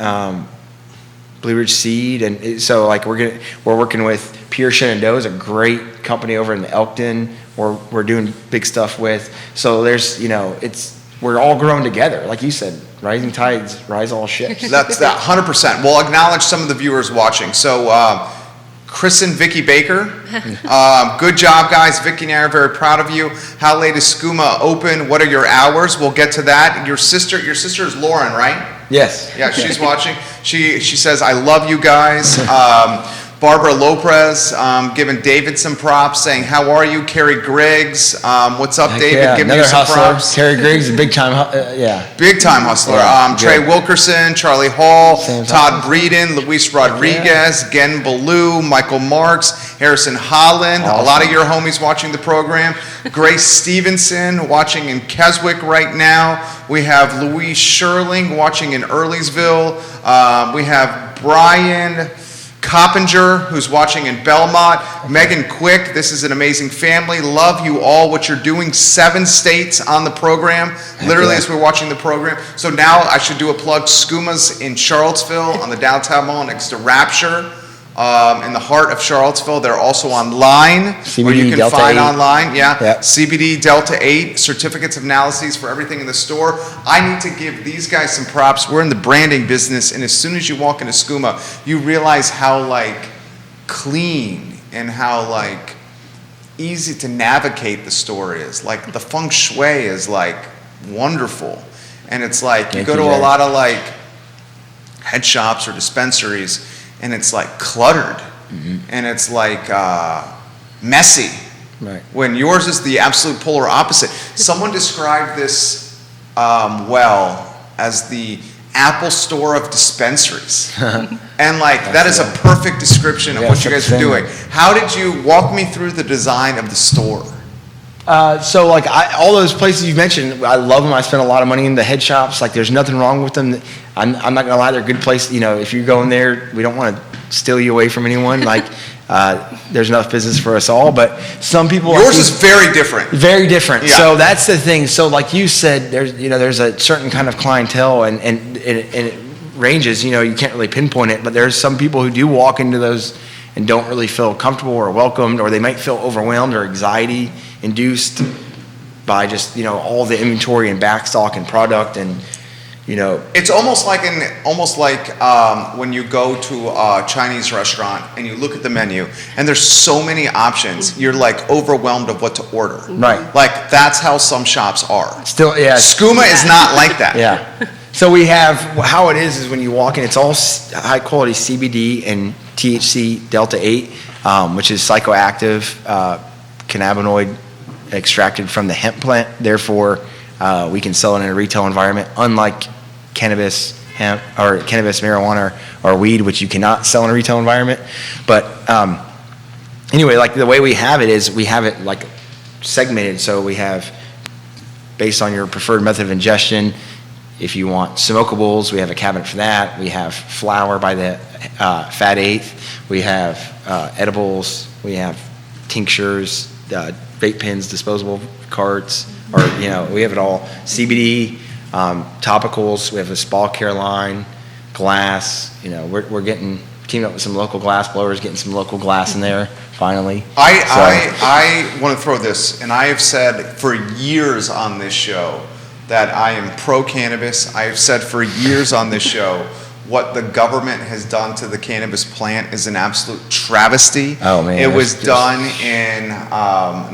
Blue Ridge Seed, and so we're working with Pure Shenandoah, a great company over in Elkton. We're doing big stuff with. So there's we're all growing together, like you said. Rising tides rise all ships. That's that 100%. We'll acknowledge some of the viewers watching. So Chris and Vicky Baker, good job, guys. Vicky and I are very proud of you. How late is Skooma open? What are your hours? We'll get to that. Your sister is Lauren, right? Yes. Yeah, she's watching. She says, I love you guys. Barbara Lopez giving David some props, saying, how are you? Carrie Griggs, what's up, David? Yeah, giving you some props. Carrie Griggs, big time, Big time hustler. Trey Wilkerson, Charlie Hall, Todd Breeden, Luis Rodriguez, Gen Ballou, Michael Marks, Harrison Holland, a lot of your homies watching the program. Grace Stevenson watching in Keswick right now. We have Louise Sherling watching in Earlysville. We have Brian Coppinger, who's watching in Belmont. Megan Quick, this is an amazing family. Love you all, what you're doing. 7 states on the program, literally as we're watching the program. So now I should do a plug. Skooma's in Charlottesville on the downtown mall next to Rapture. In the heart of Charlottesville. They're also online, CBD or you can Delta find 8. online. Yep. CBD Delta 8, certificates of analyses for everything in the store. I need to give these guys some props. We're in the branding business, and as soon as you walk into Skooma, you realize how clean and how easy to navigate the store is. The feng shui is wonderful, and it's you go to a lot of head shops or dispensaries, and it's cluttered, and it's messy. Right. When yours is the absolute polar opposite. Someone described this as the Apple Store of dispensaries, and that is a perfect description of what you guys are doing. How did you walk me through the design of the store? So all those places you mentioned, I love them. I spend a lot of money in the head shops. There's nothing wrong with them. I'm not gonna lie, they're a good place. If you go in there, we don't want to steal you away from anyone. There's enough business for us all. But some people, yours is very different. Very different. Yeah. So that's the thing. So like you said, there's a certain kind of clientele, and it ranges. You can't really pinpoint it, but there's some people who do walk into those and don't really feel comfortable or welcomed, or they might feel overwhelmed or anxiety induced by just, you know, all the inventory and backstock and product, and, you know. It's almost like when you go to a Chinese restaurant and you look at the menu and there's so many options, you're like overwhelmed of what to order. Right. Like that's how some shops are. Still, yeah. Skooma is not like that. Yeah. So we have, how it is when you walk in, it's all high quality CBD and THC Delta 8, which is psychoactive cannabinoid extracted from the hemp plant. Therefore, we can sell it in a retail environment, unlike cannabis, hemp, or cannabis, marijuana, or weed, which you cannot sell in a retail environment. But anyway, like the way we have it is we have it like segmented. So we have, based on your preferred method of ingestion, if you want smokables, we have a cabinet for that. We have flour by the Fda Approved. We have edibles. We have tinctures, vape pens, disposable carts, or, you know, we have it all. CBD, topicals. We have a spa care line, glass. You know, we're teaming up with some local glass blowers, getting some local glass in there finally. I want to throw this, and I have said for years on this show that I am pro-cannabis. I have said for years on this show what the government has done to the cannabis plant is an absolute travesty. Oh, man. It was done in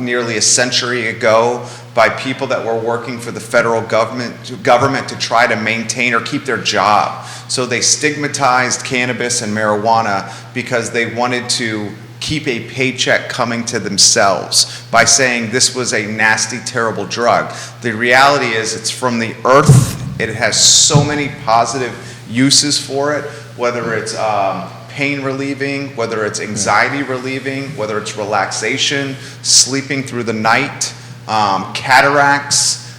nearly a century ago by people that were working for the federal government to try to maintain or keep their job. So they stigmatized cannabis and marijuana because they wanted to keep a paycheck coming to themselves by saying this was a nasty, terrible drug. The reality is it's from the earth. It has so many positive uses for it, whether it's pain relieving, whether it's anxiety relieving, whether it's relaxation, sleeping through the night, cataracts,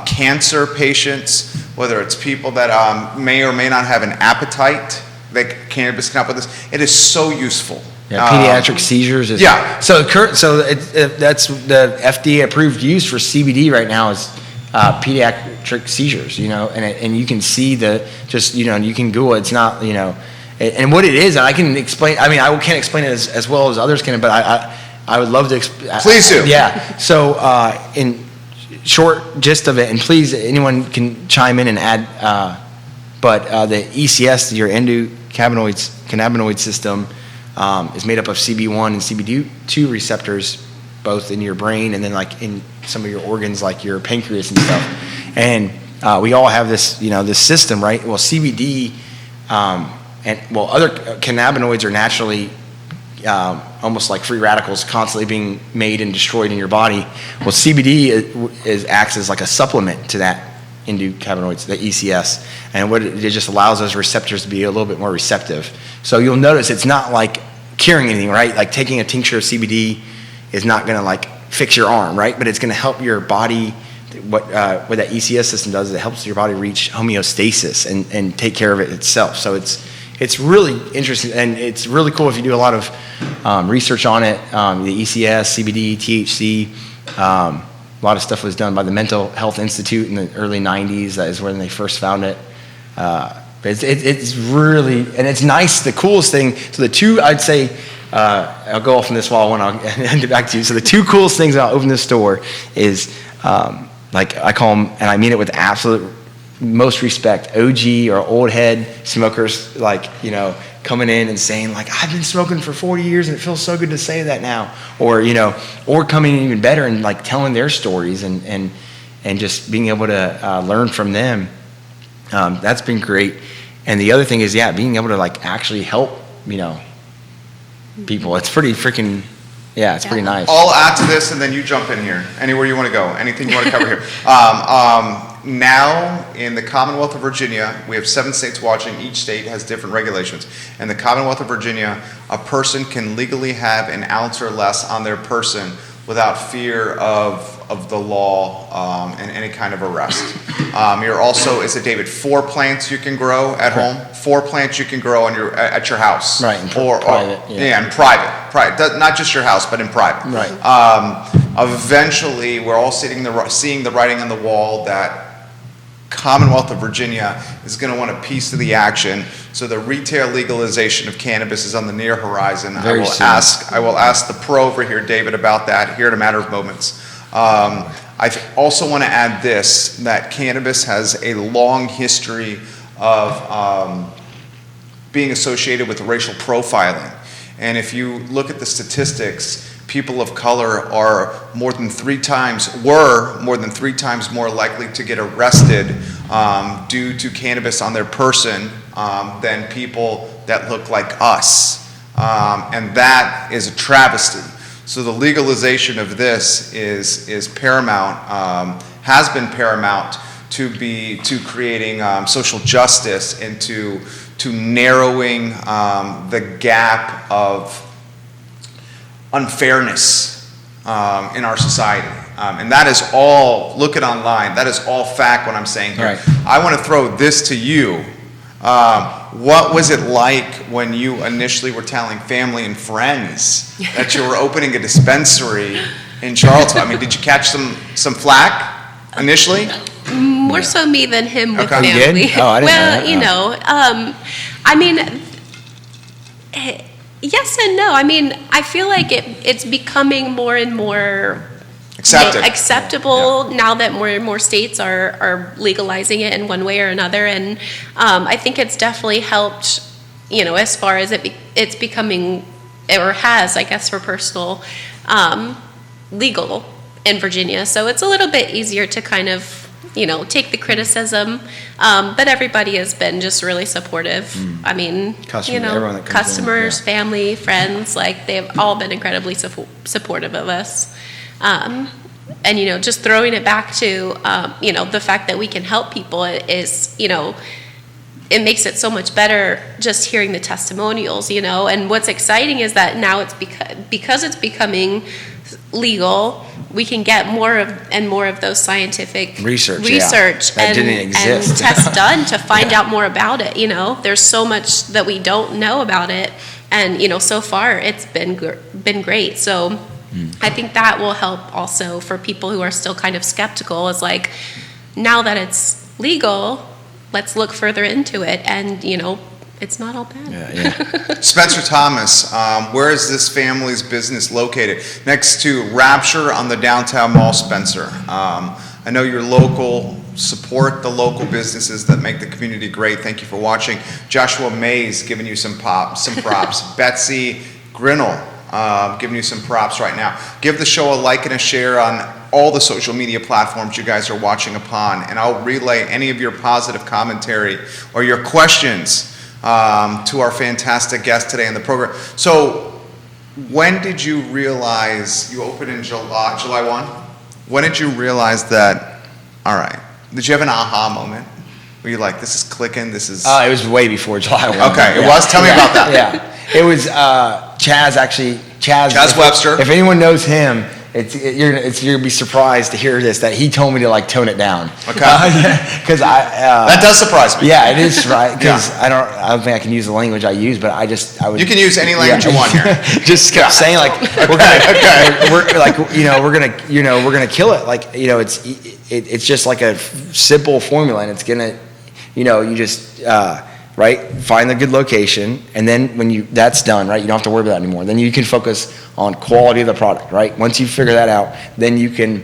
cancer patients, whether it's people that may or may not have an appetite, that cannabis can help with this. It is so useful. Yeah, pediatric seizures is. Yeah. So that's the FDA approved use for CBD right now is pediatric seizures, you know, and you can see you can Google it. It's not, you know, and what it is, and I can explain. I mean, I can't explain it as well as others can, but I would love to. Please do. Yeah. So in short gist of it, and please anyone can chime in and add. But the ECS, your endocannabinoid system, is made up of CB1 and CB2 receptors, both in your brain and then like in some of your organs, like your pancreas and stuff. And we all have this, you know, this system, right? Well, CBD other cannabinoids are naturally almost like free radicals constantly being made and destroyed in your body. Well, CBD acts as like a supplement to that endocannabinoids, the ECS, and what it just allows those receptors to be a little bit more receptive. So you'll notice it's not like curing anything, right? Like taking a tincture of CBD is not going to like fix your arm, right? But it's going to help your body. What that ECS system does is it helps your body reach homeostasis and take care of it itself. So it's really interesting, and it's really cool if you do a lot of research on it. The ECS, CBD, THC. A lot of stuff was done by the Mental Health Institute in the early 90s. That is when they first found it. But it's really, and it's nice. The coolest thing, so the two, I'd say, I'll go off on this while I'll hand it back to you. So the two coolest things about opening the store is, like I call them, and I mean it with absolute most respect, OG or old head smokers, like, you know, coming in and saying like, I've been smoking for 40 years and it feels so good to say that now. Or, you know, or coming in even better and like telling their stories and just being able to learn from them. That's been great. And the other thing is, yeah, being able to like actually help, you know, people. It's pretty freaking, yeah, it's pretty nice. I'll add to this and then you jump in here. Anywhere you want to go, anything you want to cover here. Now, in the Commonwealth of Virginia, we have 7 states watching. Each state has different regulations. In the Commonwealth of Virginia, a person can legally have an ounce or less on their person without fear of the law and any kind of arrest. You're also, is it David, 4 plants you can grow at home? 4 plants you can grow at your house. Right, in private. Yeah, in private. Not just your house, but in private. Right. Eventually, we're all seeing the writing on the wall that Commonwealth of Virginia is going to want a piece of the action. So the retail legalization of cannabis is on the near horizon. Very soon. I will ask the pro over here, David, about that here in a matter of moments. I also want to add this, that cannabis has a long history of being associated with racial profiling. And if you look at the statistics, people of color are more than 3 times more likely to get arrested due to cannabis on their person than people that look like us. And that is a travesty. So the legalization of this is paramount, has been paramount to creating social justice and to narrowing the gap of unfairness in our society. And that is all, look at online, that is all fact what I'm saying here. Right. I want to throw this to you. What was it like when you initially were telling family and friends that you were opening a dispensary in Charlottesville? I mean, did you catch some flack initially? More so me than him with Okay. You family. did? Oh, I didn't know Well, that. you know, I mean, yes and no. I mean, I feel like it's becoming more and more acceptable now that more and more states are legalizing it in one way or another. And I think it's definitely helped, you know, as far as it's becoming, or has, I guess, for personal, legal in Virginia. So it's a little bit easier to kind of, you know, take the criticism, but everybody has been just really supportive. I mean, you know, everyone that comes in, customers, yeah. family, friends, like they've all been incredibly supportive of us. And, you know, just throwing it back to, you know, the fact that we can help people is, you know, it makes it so much better just hearing the testimonials, you know. And what's exciting is that now it's because it's becoming legal, we can get more of those scientific research and didn't exist. and tests done to find out more about it. You know, there's so much that we don't know about it, and you know, so far it's been great. So I think that will help also for people who are still kind of skeptical. Is like, now that it's legal, let's look further into it, and you know, it's not all bad. Yeah. Spencer Thomas, where is this family's business located? Next to Rapture on the downtown mall, Spencer. I know you're local. Support the local businesses that make the community great. Thank you for watching. Joshua Mays giving you some props. Betsy Grinnell giving you some props right now. Give the show a like and a share on all the social media platforms you guys are watching upon, and I'll relay any of your positive commentary or your questions to our fantastic guest today on the program. So, when did you realize you opened in July 1? When did you realize that, all right, did you have an aha moment? Were you like, this is clicking, this is... It was way before July 1. Okay, it was? Tell me about that. Yeah. It was Chaz Webster. If anyone knows him, you're gonna be surprised to hear this, that he told me to like tone it down. Okay. Because that does surprise me. Yeah, it is, right? Because I don't think I can use the language I use, but I was. You can use any language you want here. Just kept saying like we're gonna kill it. Like, you know, it's just like a simple formula, and it's gonna, you know, you just right, find the good location, and then when that's done, right, you don't have to worry about it anymore. Then you can focus on quality of the product, right? Once you figure that out, then you can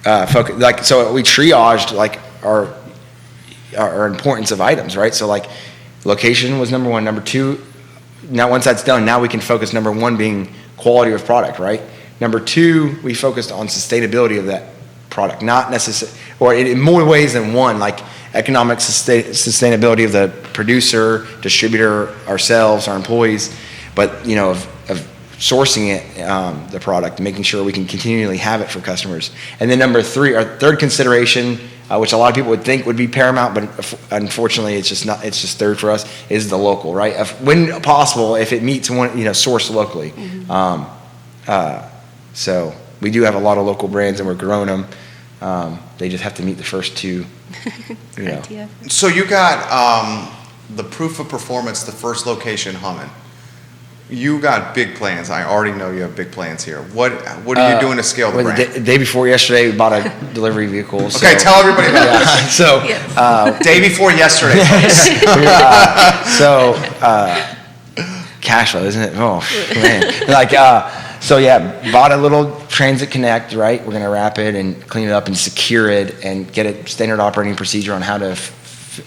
focus. Like, so we triaged like our importance of items, right? So like, location was number one. Number two, now once that's done, now we can focus number one being quality of product, right? Number two, we focused on sustainability of that product, not necessarily, or in more ways than one, like economic sustainability of the producer, distributor, ourselves, our employees, but you know, of sourcing it, the product, making sure we can continually have it for customers. And then number three, our third consideration, which a lot of people would think would be paramount, but unfortunately it's just not, it's just third for us, is the local, right? When possible, if it meets one, you know, sourced locally. Mm-hmm. So we do have a lot of local brands and we're growing them. They just have to meet the first two. You know. Idea. So you got the proof of performance, the first location humming. you got big plans. I already know you have big plans here. What are you doing to scale the brand? The day before yesterday, we bought a delivery vehicle. So, Okay, tell everybody about this. So, Day before yesterday, folks. Cash flow, isn't it? Oh, man. Bought a little Transit Connect, right? We're going to wrap it and clean it up and secure it and get a standard operating procedure on how to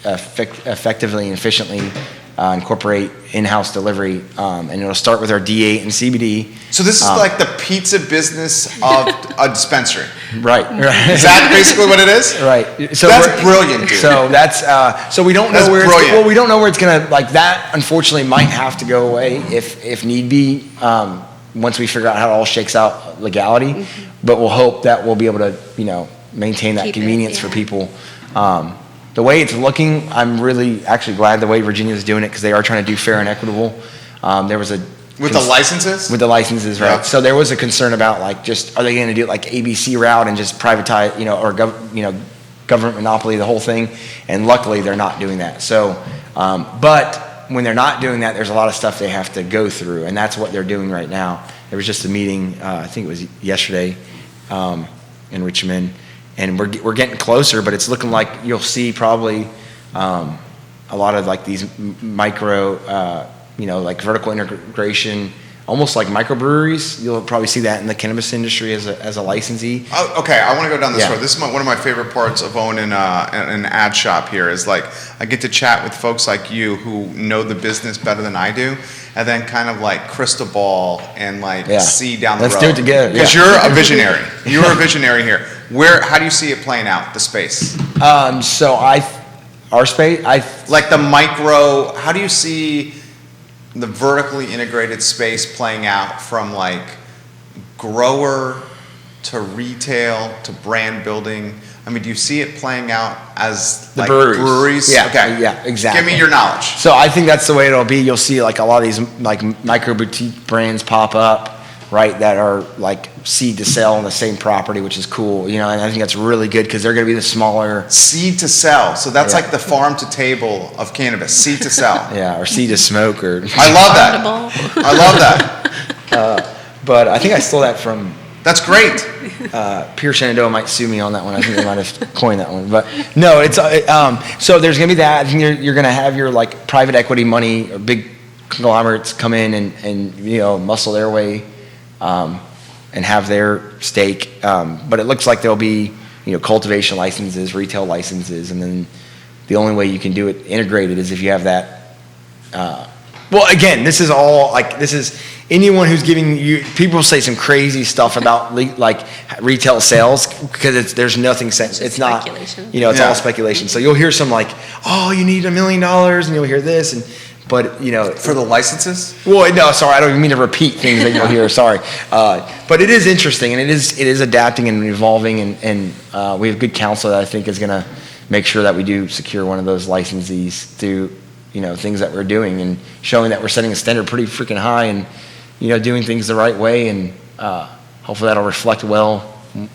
effectively and efficiently incorporate in-house delivery. And it'll start with our D8 and CBD. So this is like the pizza business of a dispensary. Right. Is that basically what it is? Right. So that's brilliant, dude. So that's so we don't know where we don't know where it's gonna like that. Unfortunately, might have to go away if need be. Once we figure out how it all shakes out legality, but we'll hope that we'll be able to maintain that convenience for people. The way it's looking, I'm really actually glad the way Virginia's doing it because they are trying to do fair and equitable. There was with the licenses? With the licenses, right. Yeah. So there was a concern about are they going to do it like ABC route and just privatize, or government monopoly, the whole thing. And luckily they're not doing that. So, but when they're not doing that, there's a lot of stuff they have to go through, and that's what they're doing right now. There was just a meeting, I think it was yesterday, in Richmond, and we're getting closer, but it's looking like you'll see probably a lot of like these micro, like vertical integration, almost like microbreweries. You'll probably see that in the cannabis industry as a licensee. Oh, okay, I want to go down this road. This is one of my favorite parts of owning an ad shop here is like I get to chat with folks like you who know the business better than I do, and then kind of like crystal ball and see down the road. Let's do it together. Because you're a visionary. You're a visionary here. How do you see it playing out, the space? Our space, like the micro, how do you see the vertically integrated space playing out from like grower to retail to brand building? I mean, do you see it playing out as the like breweries? Yeah, okay. Yeah, exactly. Give me your knowledge. So I think that's the way it'll be. You'll see like a lot of these like micro boutique brands pop up, right, that are like seed to sell on the same property, which is cool, and I think that's really good because they're going to be the smaller seed to sell. So that's like the farm to table of cannabis, seed to sell. Yeah, or seed to smoke, or I love that. I love that. But I think I stole that from. That's great. Pierre Shenandoah might sue me on that one. I think they might have coined that one. But no, it's so there's going to be that. I think you're going to have your like private equity money or big conglomerates come in and muscle their way. And have their stake, but it looks like there'll be cultivation licenses, retail licenses, and then the only way you can do it integrated is if you have that. Well, again, this is anyone who's giving you. People say some crazy stuff about like retail sales because there's nothing sense. It's not speculation. It's all speculation. So you'll hear some like, oh, you need $1 million, and you'll hear this and. But for the licenses? Well, no, sorry, I don't even mean to repeat things that you'll hear. Sorry, but it is interesting and it is adapting and evolving, and we have good counsel that I think is going to make sure that we do secure one of those licensees through things that we're doing and showing that we're setting a standard pretty freaking high and doing things the right way, and hopefully that'll reflect well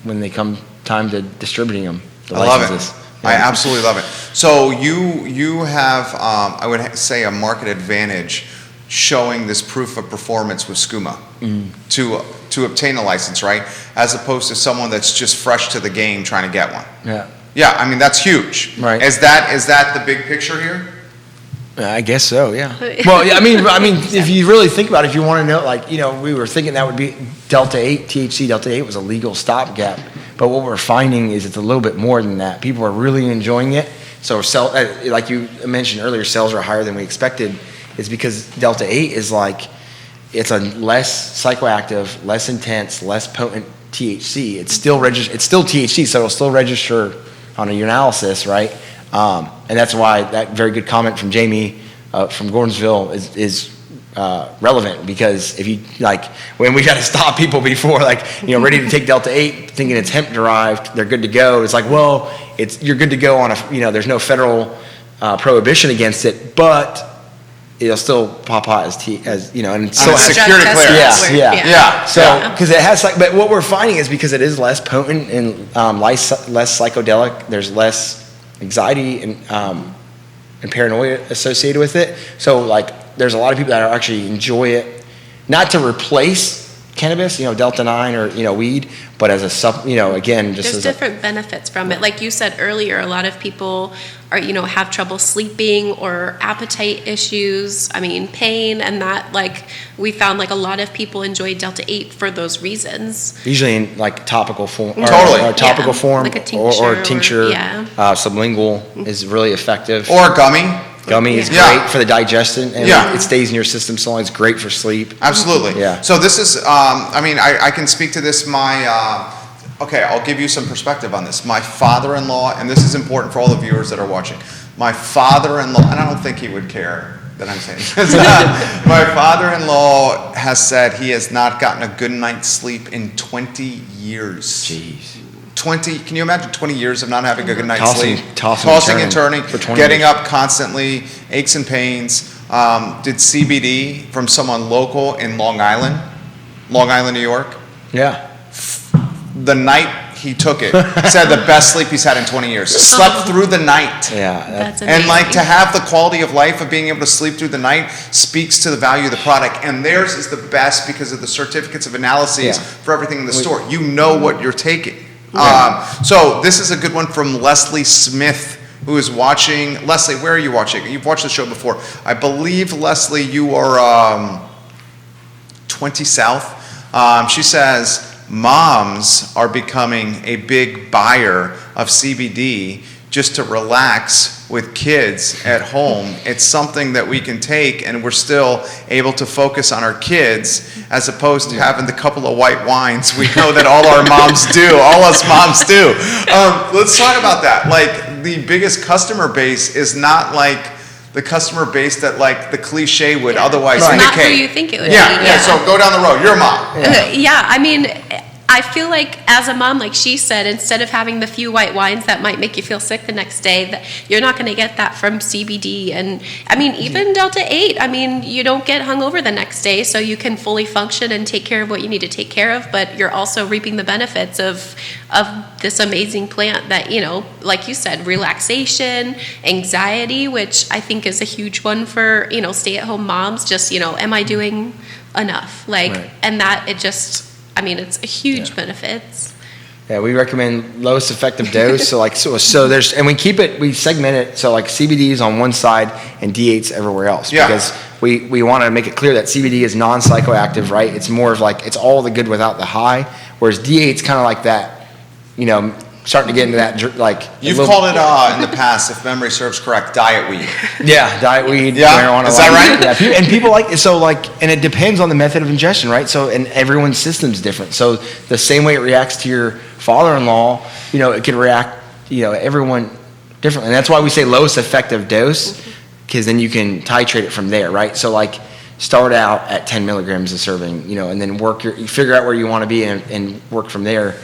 when they come time to distributing them. I love it. I absolutely love it. So you have, I would say, a market advantage showing this proof of performance with Skooma to obtain a license, right? As opposed to someone that's just fresh to the game trying to get one. Yeah. Yeah, I mean, that's huge. Right. Is that the big picture here? I guess so, yeah. Well, yeah, I mean, if you really think about it, if you want to know, we were thinking that would be Delta 8, THC Delta 8 was a legal stopgap. But what we're finding is it's a little bit more than that. People are really enjoying it. So like you mentioned earlier, sales are higher than we expected. It's because Delta 8 is it's a less psychoactive, less intense, less potent THC. It's still THC, so it'll still register on a urinalysis, right? And that's why that very good comment from Jamie from Gordonsville is relevant, because if you when we got to stop people before ready to take Delta 8 thinking it's hemp derived, they're good to go. It's you're good to go on there's no federal prohibition against it, but it'll still pop out as and it still has security clearance. Yeah. So because it has but what we're finding is because it is less potent and less psychedelic, there's less anxiety and paranoia associated with it. So there's a lot of people that actually enjoy it not to replace cannabis, Delta 9 or, weed, but as a again, just there's as different benefits from it. Like you said earlier, a lot of people are, have trouble sleeping or appetite issues, pain, and that, like, we found like a lot of people enjoy Delta 8 for those reasons. usually in like topical form, Totally. or topical form, Like a tincture or tincture, yeah. Sublingual is really effective. Or gummy. Gummy is Yeah. great for the digestion, and Yeah. it stays in your system so long. It's great for sleep. Absolutely. Yeah. So this is, I can speak to this. Okay, I'll give you some perspective on this. My father-in-law, and this is important for all the viewers that are watching. My father-in-law, and I don't think he would care that I'm saying this. My father-in-law has said he has not gotten a good night's sleep in 20 years. Jeez. 20, can you imagine 20 years of not having a good night's Tossing- sleep? tossing and and turning, for 20 getting years. up constantly, aches and pains. Did CBD from someone local in Long Island, New York. Yeah. The night he took it, said the best sleep he's had in 20 years. Slept through the night. Yeah. That's amazing. And like to have the quality of life of being able to sleep through the night speaks to the value of the product. And theirs is the best because of the certificates of analyses Yeah. for everything in the store. You know what you're taking. Yeah. So this is a good one from Leslie Smith, who is watching. Leslie, where are you watching? You've watched the show before. I believe, Leslie, you are 20 South. She says, moms are becoming a big buyer of CBD just to relax with kids at home. It's something that we can take, and we're still able to focus on our kids, as opposed to having the couple of white wines we know that all our moms do, all us moms do. Let's talk about that. Like, the biggest customer base is not like the customer base that like the cliche would otherwise It's indicate. not who you think it would Yeah, be. yeah. So go down the road. You're a mom. I feel like as a mom, like she said, instead of having the few white wines that might make you feel sick the next day, that you're not going to get that from CBD. And even Delta 8, you don't get hungover the next day, so you can fully function and take care of what you need to take care of, but you're also reaping the benefits of this amazing plant that, like you said, relaxation, anxiety, which I think is a huge one for, stay-at-home moms, just, am I doing enough? Right. And that it just... it's a huge benefits. Yeah, we recommend lowest effective dose. So there's, and we segment it. So like CBD is on one side and D8's everywhere else. Yeah. Because we want to make it clear that CBD is non-psychoactive, right? It's more of like, it's all the good without the high. Whereas D8's kind of like that, starting to get into that, like. You've called it in the past, if memory serves correct, diet weed. Yeah, diet weed, Yeah, marijuana. is that right? Yeah, and people like, and it depends on the method of ingestion, right? So, and everyone's system's different. So the same way it reacts to your father-in-law, it could react, everyone differently. And that's why we say lowest effective dose, because then you can titrate it from there, right? So like, start out at 10 milligrams a serving, and then you figure out where you want to be and work from there.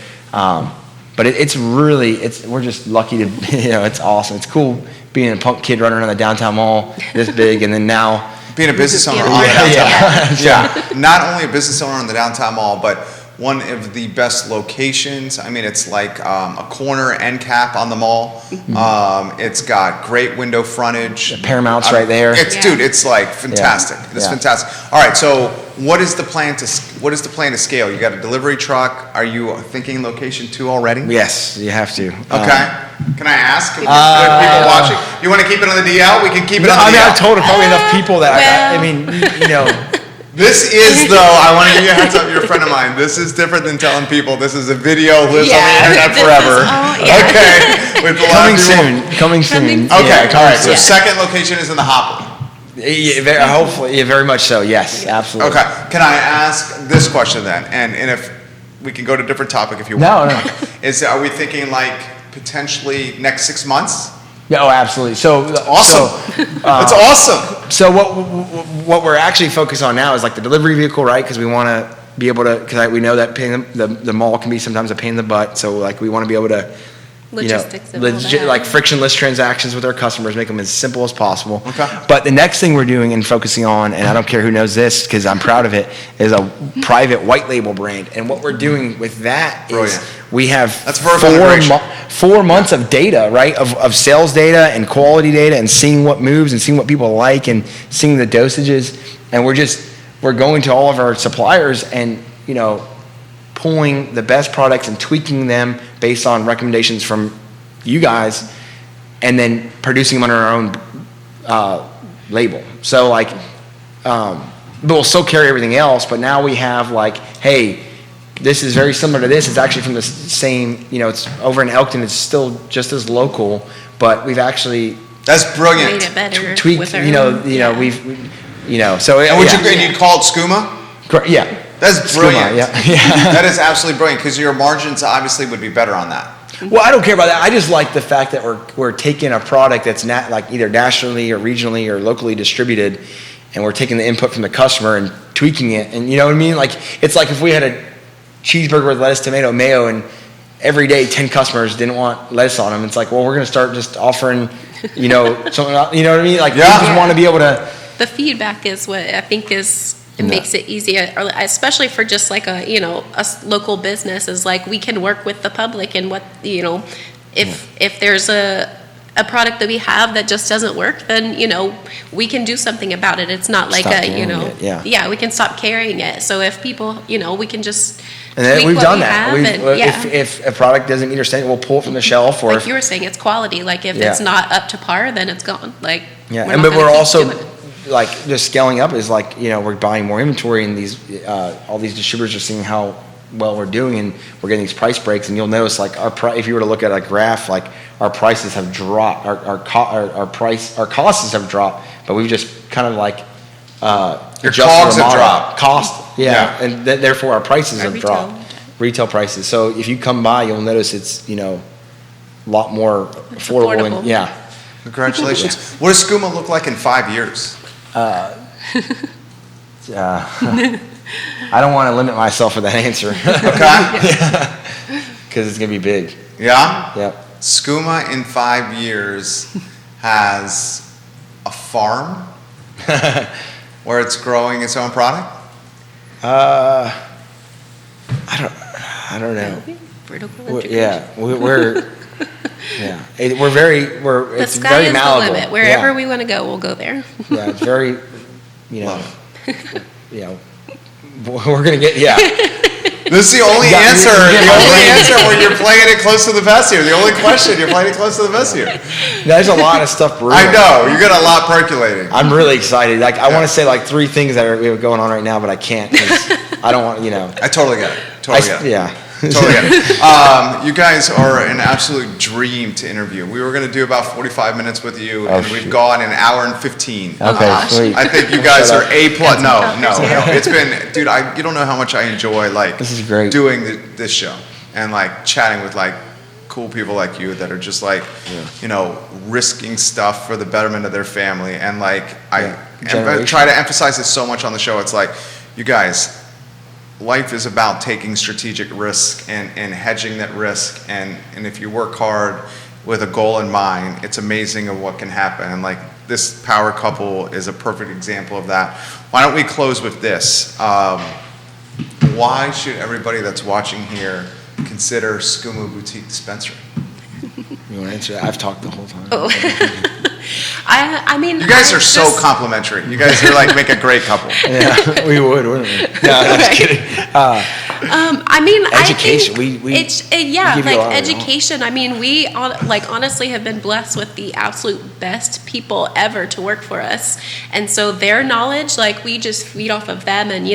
But we're just lucky to, it's awesome. It's cool being a punk kid running around the downtown mall this big, and then now Being a business owner Yeah. on the downtown mall. Yeah. Yeah. Not only a business owner on the downtown mall, but one of the best locations. It's like a corner end cap on the mall. It's got great window frontage. Paramount's right there. Dude, it's like fantastic. It's Yeah. fantastic. All right, so what is the plan to scale? You got a delivery truck. Are you thinking location 2 already? Yes, you have to. Okay. Can I ask? Can people watching? You want to keep it on the DL? We can keep it on the DL. I've told probably enough people that This is, though, I want to give you a heads up, you're a friend of mine. This is different than telling people this is a video, lives on the internet this forever. is- yeah. Okay. With the coming soon. Okay, all right. So Yeah. second location is in the Hopper. Yeah, hopefully, very much so. Yes, absolutely. Okay. Can I ask this question then? And if we can go to a different topic if you want. No. Are we thinking like potentially next 6 months? Yeah, oh, absolutely. So Awesome. That's awesome. So what we're actually focused on now is like the delivery vehicle, right? Because we want to be able to, because we know that the mall can be sometimes a pain in the butt. So like we want to be able to, Logistics of all that. like frictionless transactions with our customers, make them as simple as possible. Okay. But the next thing we're doing and focusing on, and I don't care who knows this because I'm proud of it, is a private white label brand. And what we're doing with that is Brilliant. we have That's vertical integration. 4 months of data, right? Of sales data and quality data and seeing what moves and seeing what people like and seeing the dosages. And we're we're going to all of our suppliers and, pulling the best products and tweaking them based on recommendations from you guys, and then producing them under our own label. So we'll still carry everything else, but now we have hey, this is very similar to this. It's actually from the same, it's over in Elkton. It's still just as local, but we've actually That's brilliant. Made it better. tweaked, with our we've, so. And you call it Skooma? Yeah. That's Skooma, brilliant. yeah. That is absolutely brilliant because your margins obviously would be better on that. Well, I don't care about that. I just like the fact that we're taking a product that's not either nationally or regionally or locally distributed, and we're taking the input from the customer and tweaking it. And you know what I mean? It's like if we had a cheeseburger with lettuce, tomato, mayo, and every day 10 customers didn't want lettuce on them. It's like, well, we're going to start just offering, something. You know what I mean? We just want to be able to. The feedback is what I think makes it easier, especially for just a local business. Is we can work with the public and if there's a product that we have that just doesn't work, then we can do something about it. It's not we can stop carrying it. So if people we can just and we've done that. Have If a product doesn't meet our standard, we'll pull it from the shelf. Or you were saying, it's quality. If it's not up to par, then it's gone. But we're also just scaling up is we're buying more inventory, and these all these distributors are seeing how well we're doing, and we're getting these price breaks. And you'll notice if you were to look at a graph, our prices have dropped, our costs have dropped, but we've just kind of your costs have dropped. Cost, and therefore our prices have dropped, retail prices. So if you come by, you'll notice it's a lot more affordable. And, Congratulations. What does Skooma look like in 5 years? I don't want to limit myself with that answer. Okay. Because it's going to be big. Yeah? Yep. Skooma in 5 years has a farm where it's growing its own product? I don't know. Vertical We're the it's sky very is malleable. the limit. Wherever we want to go, we'll go there. Yeah, it's very, we're going to get, This is the only answer. The only answer where you're playing it close to the vest here. The only question, you're playing it close to the vest here. There's a lot of stuff brewing. I know. You got a lot percolating. I'm really excited. I want to say 3 things that we have going on right now, but I can't because I don't want, I totally get it. Totally get it. Yeah. Totally get it. You guys are an absolute dream to interview. We were going to do about 45 minutes with you, and we've gone an hour and 15. Okay, sweet. I think you guys are A+. No. It's been, dude, you don't know how much I enjoy, this is great. doing this show and, chatting with, cool people like you that are just, risking stuff for the betterment of their family. And, I try to emphasize this so much on the show. It's you guys, life is about taking strategic risk and hedging that risk, and if you work hard with a goal in mind, it's amazing of what can happen. And this power couple is a perfect example of that. Why don't we close with this? Why should everybody that's watching here consider Skooma Boutique Dispensary? You want to answer that? I've talked the whole time. Oh. I mean, you guys are so complimentary. You guys are make a great couple. Yeah, we would, wouldn't we? No, I'm just kidding. I mean, education. I think it's education. I mean, we honestly have been blessed with the absolute best people ever to work for us, and so their knowledge, we just feed off of them. And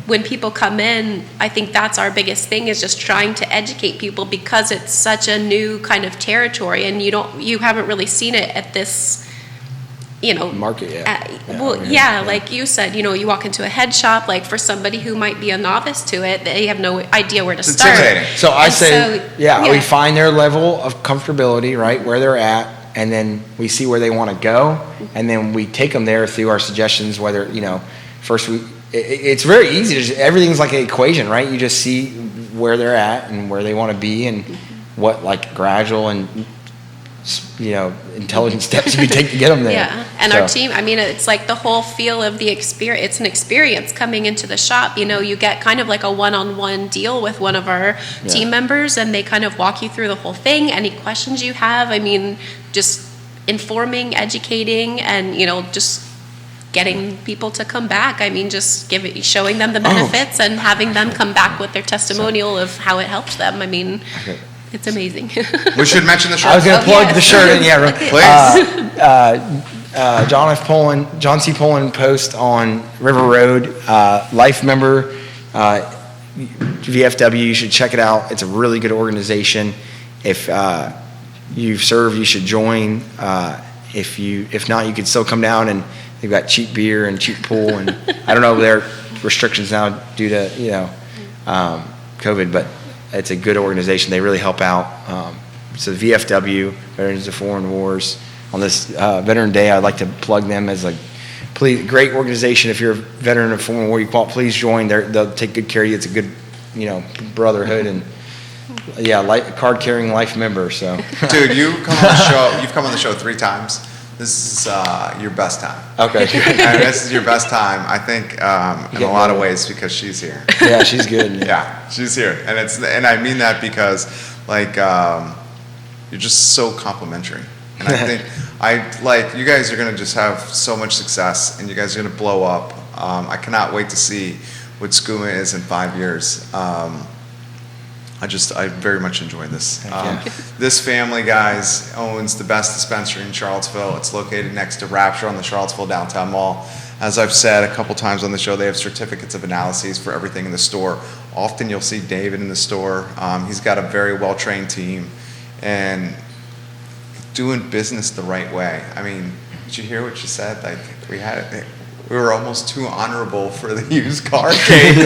when people come in, I think that's our biggest thing, is just trying to educate people, because it's such a new kind of territory, and you haven't really seen it at this market yet. Like you said, you walk into a head shop, for somebody who might be a novice to it, they have no idea where to start. Intimidating. So we find their level of comfortability, right, where they're at, and then we see where they want to go, and then we take them there through our suggestions, whether, first it's very easy. Everything's like an equation, right? You just see where they're at and where they want to be, and what gradual and intelligent steps you can take to get them there. Yeah, and our team, I mean, it's the whole feel of the experience. It's an experience coming into the shop. You get kind of a one-on-one deal with one of our team members, and they kind of walk you through the whole thing. Any questions you have, I mean, just informing, educating, and just getting people to come back. I mean, just showing them the benefits and having them come back with their testimonial of how it helped them. I mean, it's amazing. We should mention the shirt. I was going to plug the shirt. Yeah, please. John C. Poland post on River Road, life member, VFW. You should check it out. It's a really good organization. If you've served, you should join. If not, you could still come down, and they've got cheap beer and cheap pool, and I don't know if there are restrictions now due to COVID, but it's a good organization. They really help out. So the VFW, Veterans of Foreign Wars, on this Veteran Day, I'd like to plug them as a great organization. If you're a veteran of Foreign War, please join. They'll take good care of you. It's a good, brotherhood, and card carrying life member. So, dude, you've come on the show 3 times. This is your best time. Okay. This is your best time, I think, in a lot of ways, because she's here. Yeah, she's good. Yeah, she's here, and I mean that because you're just so complimentary, and I think you guys are gonna just have so much success, and you guys are gonna blow up. I cannot wait to see what Skooma is in 5 years. I very much enjoy this. This family, guys, owns the best dispensary in Charlottesville. It's located next to Rapture on the Charlottesville Downtown Mall. As I've said a couple times on the show, they have certificates of analyses for everything in the store. Often you'll see David in the store. He's got a very well-trained team and doing business the right way. I mean, did you hear what she said? Like, we were almost too honorable for the used car game.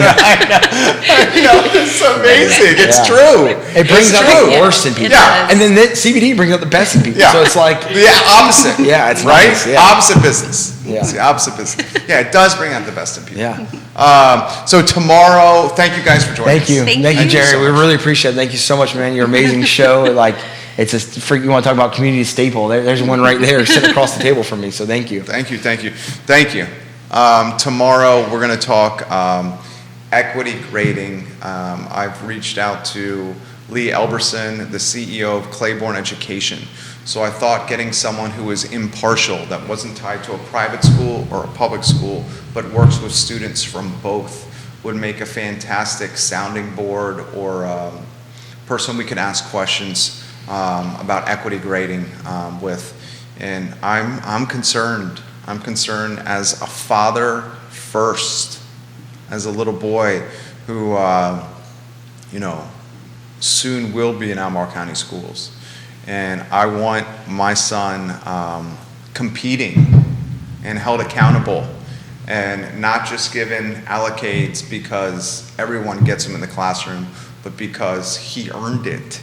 It's amazing. It's true. It brings out the worst in people. Yeah. And then CBD brings out the best in people. Yeah. So it's like... opposite. Yeah, it's right? Nice. Yeah. Opposite business. Yeah. It's the opposite business. Yeah, it does bring out the best in people. Yeah. So tomorrow, thank you guys for joining us. Thank you, Jerry. We really appreciate it. Thank you so much, man. Your amazing show. It's a freak. You want to talk about community staple? There's one right there sitting across the table from me. So thank you. Thank you. Tomorrow we're going to talk equity grading. I've reached out to Lee Elberson, the CEO of Claiborne Education. So I thought getting someone who was impartial, that wasn't tied to a private school or a public school, but works with students from both, would make a fantastic sounding board or person we could ask questions about equity grading with. And I'm concerned. I'm concerned as a father first, as a little boy who, soon will be in Albemarle County schools. And I want my son competing and held accountable and not just given allocates because everyone gets him in the classroom, but because he earned it.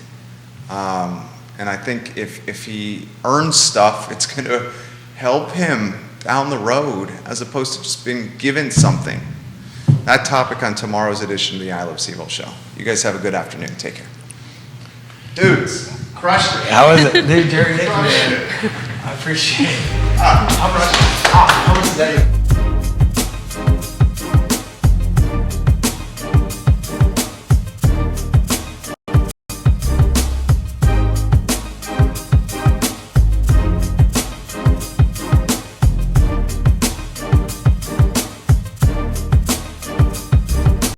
And I think if he earns stuff, it's going to help him down the road as opposed to just being given something. That topic on tomorrow's edition of the I Love CVille Show. You guys have a good afternoon. Take care. Dudes, crushed it. How was it? Dude, Jerry, thank you, man. I appreciate it. How much is that?